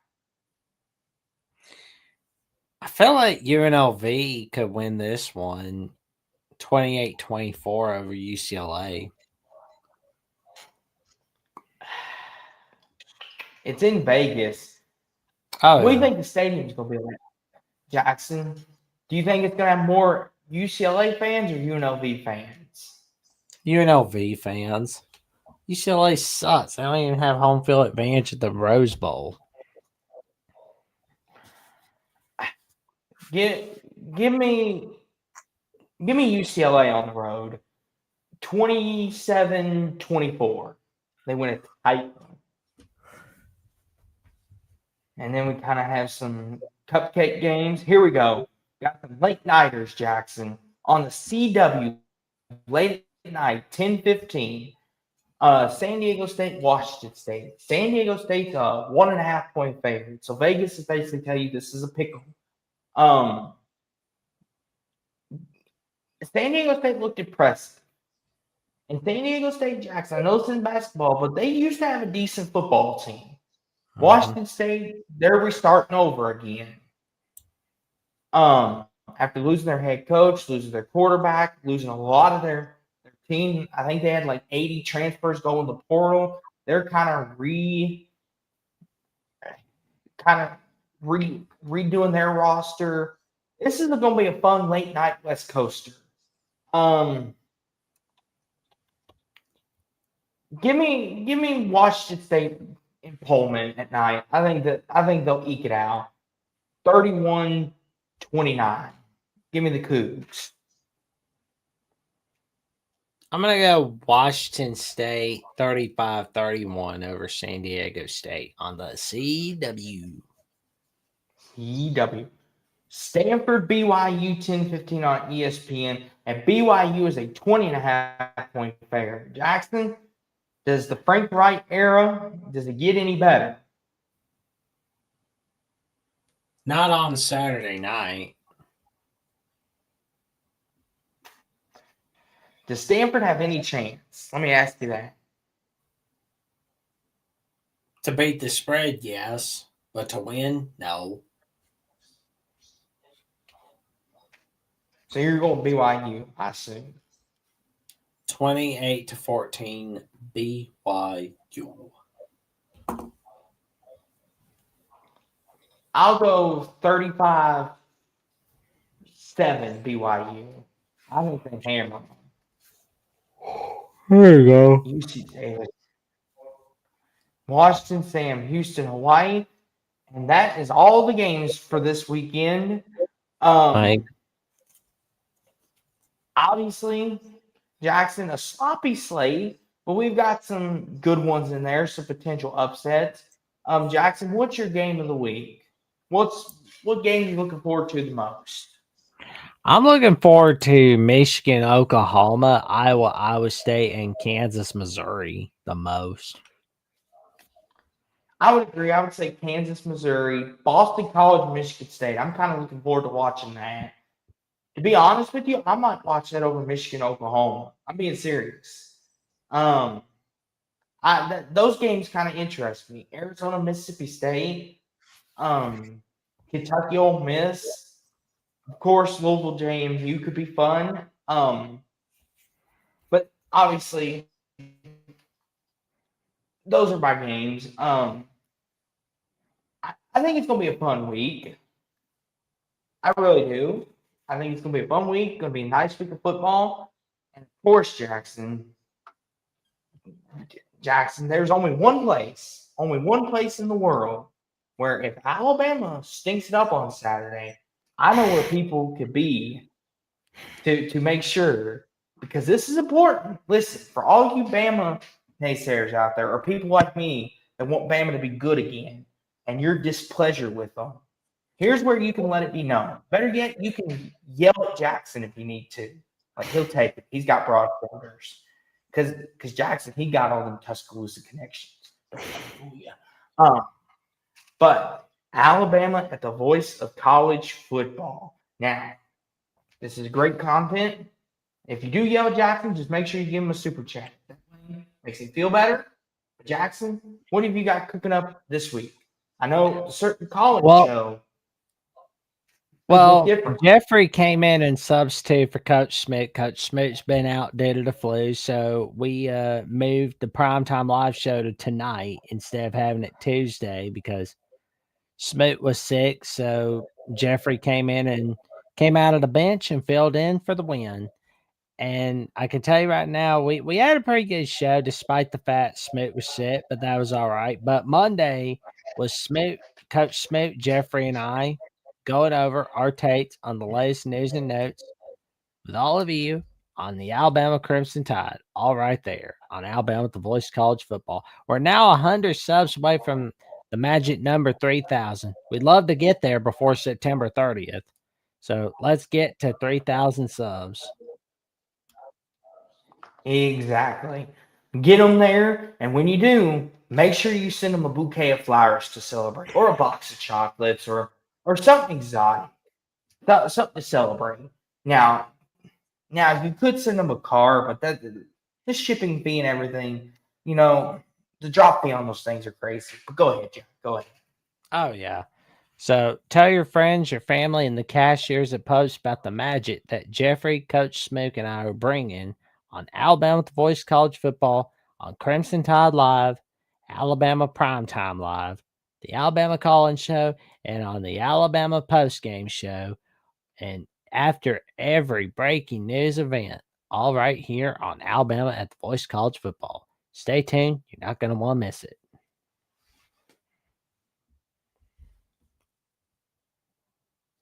I feel like UNLV could win this one 28-24 over UCLA. It's in Vegas. Oh, What do you think the stadium's going to be like, Jackson? Do you think it's going to have more UCLA fans or UNLV fans? UNLV fans. UCLA sucks. They don't even have home field advantage at the Rose Bowl. Give me UCLA on the road. 27-24. They win it tight. And then we kind of have some cupcake games. Here we go. Got some late nighters, Jackson. on the CW late at night, 10:15. San Diego State, Washington State. San Diego State's a 1.5-point favorite. So Vegas is basically telling you this is a pick 'em. San Diego State looked impressive. And San Diego State Jackson, I know it's in basketball, but they used to have a decent football team. Washington State, they're restarting over again. After losing their head coach, losing their quarterback, losing a lot of their team. I think they had like 80 transfers go in the portal. They're kind of redoing their roster. This is going to be a fun late night West Coaster. Give me Washington State in Pullman at night. I think they'll eke it out. 31-29. Give me the Cougs. I'm going to go Washington State 35-31 over San Diego State on the CW. Stanford, BYU 10:15 on ESPN. And BYU is a 20.5-point favorite. Jackson, does the Frank Wright era, does it get any better? Not on Saturday night. Does Stanford have any chance? Let me ask you that. To beat the spread, yes. But to win, no. So you're going BYU, I assume. 28-14 BYU. I'll go 35-7 BYU. I think they hammer them. There you go. UC Davis. Washington, Sam, Houston, Hawaii. And that is all the games for this weekend. Obviously, Jackson, a sloppy slate, but we've got some good ones in there, some potential upsets. Jackson, what's your game of the week? What game are you looking forward to the most? I'm looking forward to Michigan, Oklahoma, Iowa State, and Kansas, Missouri the most. I would agree. I would say Kansas, Missouri, Boston College, Michigan State. I'm kind of looking forward to watching that. To be honest with you, I might watch that over Michigan, Oklahoma. I'm being serious. Those games kind of interest me. Arizona, Mississippi State, Kentucky, Ole Miss. Of course, Louisville, JMU could be fun. But obviously, those are my games. I think it's going to be a fun week. I really do. I think it's going to be a fun week. Going to be a nice week of football. And of course, Jackson, there's only one place in the world where if Alabama stinks it up on Saturday, I know where people could be to make sure, because this is important. Listen, for all you Bama naysayers out there, or people like me that want Bama to be good again, and your displeasure with them, here's where you can let it be known. Better yet, you can yell at Jackson if you need to. Like, he'll take it. He's got broad shoulders. Because Jackson, he got all them Tuscaloosa connections. But Alabama at the voice of college football. Now, this is great content. If you do yell at Jackson, just make sure you give him a super chat. That way makes him feel better. Jackson, what have you got cooking up this week? I know a certain college show. Well, Jeffrey came in and substituted for Coach Smoot. Coach Smoot's been out due to the flu, so we moved the primetime live show to tonight instead of having it Tuesday because Smoot was sick. So Jeffrey came in and came out of the bench and filled in for the win. And I can tell you right now, we had a pretty good show despite the fact Smoot was sick, but that was all right. But Monday was Coach Smoot, Jeffrey, and I going over our takes on the latest news and notes with all of you on the Alabama Crimson Tide, all right there on Alabama with the voice of college football. We're now 100 subs away from the magic number 3,000. We'd love to get there before September 30th. So let's get to 3,000 subs. Exactly. Get them there, and when you do, make sure you send them a bouquet of flowers to celebrate, or a box of chocolates, or something exotic, something to celebrate. Now you could send them a car, but the shipping fee and everything, the drop fee on those things are crazy. But go ahead, Jack. Go ahead. Oh, yeah. So tell your friends, your family, and the cashiers at Post about the magic that Jeffrey, Coach Smook, and I are bringing on Alabama with the Voice College Football, on Crimson Tide Live, Alabama Primetime Live, the Alabama Call-In Show, and on the Alabama Postgame Show, and after every breaking news event, all right here on Alabama at the Voice College Football. Stay tuned. You're not going to want to miss it.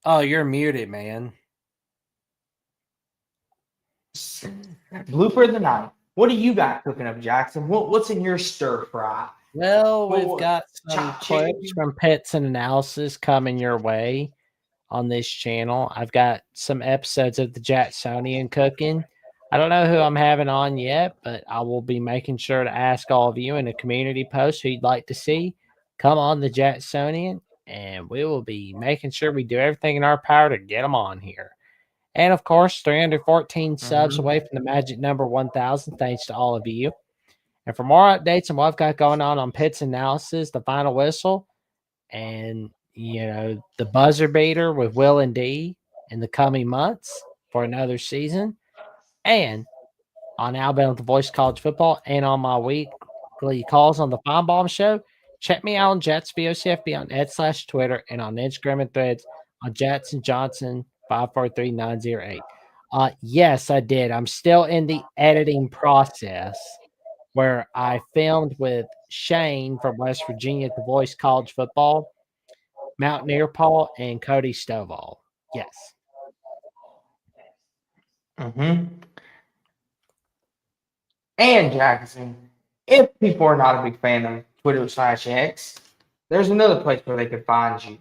Oh, you're muted, man. Blooper of the night. What do you got cooking up, Jackson? What's in your stir fry? Well, Well, we've got some chopped chicken? clips from Pits and Analysis coming your way on this channel. I've got some episodes of the Jacksonian cooking. I don't know who I'm having on yet, but I will be making sure to ask all of you in a community post who you'd like to see come on the Jacksonian, and we will be making sure we do everything in our power to get them on here. And of course, 314 subs away from the magic number 1,000. Thanks to all of you. And for more updates on what I've got going on Pits Analysis, the final whistle, and the buzzer beater with Will and D in the coming months for another season, and on Alabama with the Voice College Football, and on my weekly calls on the Feinbaum Show, check me out on Jets VOCFB on /Twitter and on Instagram and Threads on Jackson Johnson 543908. Yes, I did. I'm still in the editing process where I filmed with Shane from West Virginia at the Voice College Football, Mountaineer Paul, and Cody Stovall. Yes. And Jackson, if people are not a big fan of Twitter/X, there's another place where they could find you.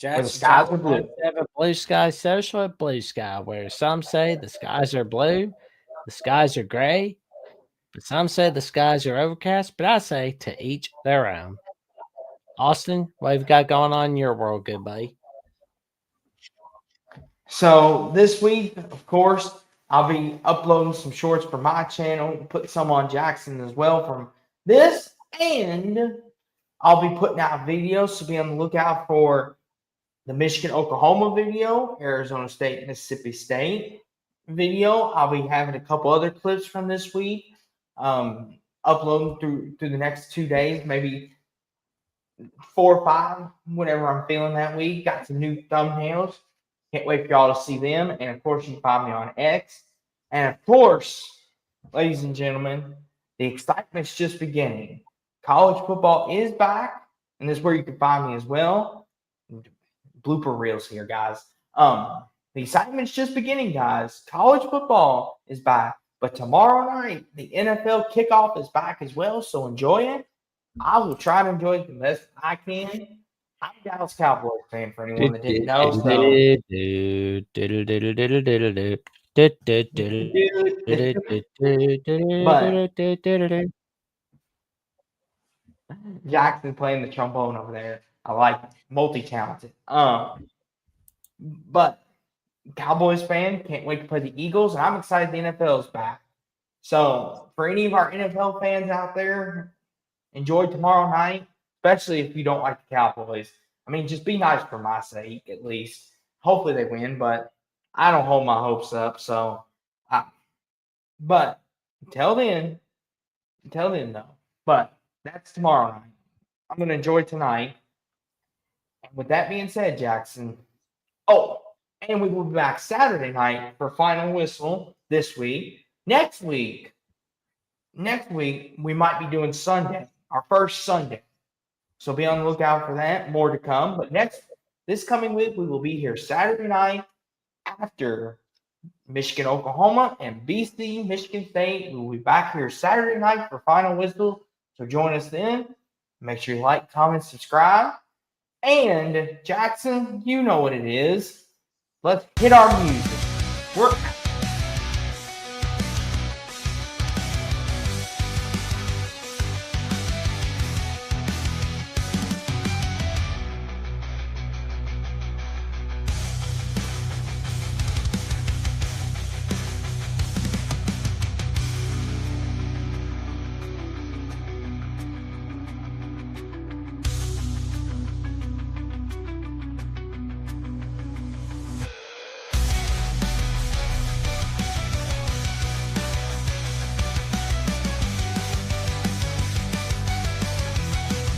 Where the skies are blue. Blue Sky Social at Blue Sky, where some say the skies are blue, the skies are gray, but some say the skies are overcast, but I say to each their own. Austin, what have you got going on in your world, good buddy? So this week, of course, I'll be uploading some shorts for my channel, put some on Jackson as well from this, and I'll be putting out videos, so be on the lookout for the Michigan-Oklahoma video, Arizona State, Mississippi State video. I'll be having a couple other clips from this week, uploading through the next 2 days, maybe 4 or 5, whatever I'm feeling that week. Got some new thumbnails. Can't wait for y'all to see them. And of course, you can find me on X. And of course, ladies and gentlemen, the excitement's just beginning. College football is back, and this is where you can find me as well. Blooper reels here, guys. The excitement's just beginning, guys. College football is back. But tomorrow night, the NFL kickoff is back as well, so enjoy it. I will try to enjoy it the best I can. I'm a Dallas Cowboys fan for anyone that didn't know. Jackson playing the trombone over there. I like it. Multi-talented. But Cowboys fan, can't wait to play the Eagles, and I'm excited the NFL's back. So for any of our NFL fans out there, enjoy tomorrow night, especially if you don't like the Cowboys. I mean, just be nice for my sake, at least. Hopefully they win, but I don't hold my hopes up. But until then, though. But that's tomorrow night. I'm going to enjoy tonight. And with that being said, Jackson, and we will be back Saturday night for Final Whistle this week. Next week, we might be doing Sunday, our first Sunday. So be on the lookout for that. More to come. But this coming week, we will be here Saturday night after Michigan, Oklahoma, and BC, Michigan State. We will be back here Saturday night for Final Whistle. So join us then. Make sure you like, comment, subscribe. And Jackson, you know what it is. Let's hit our music. We're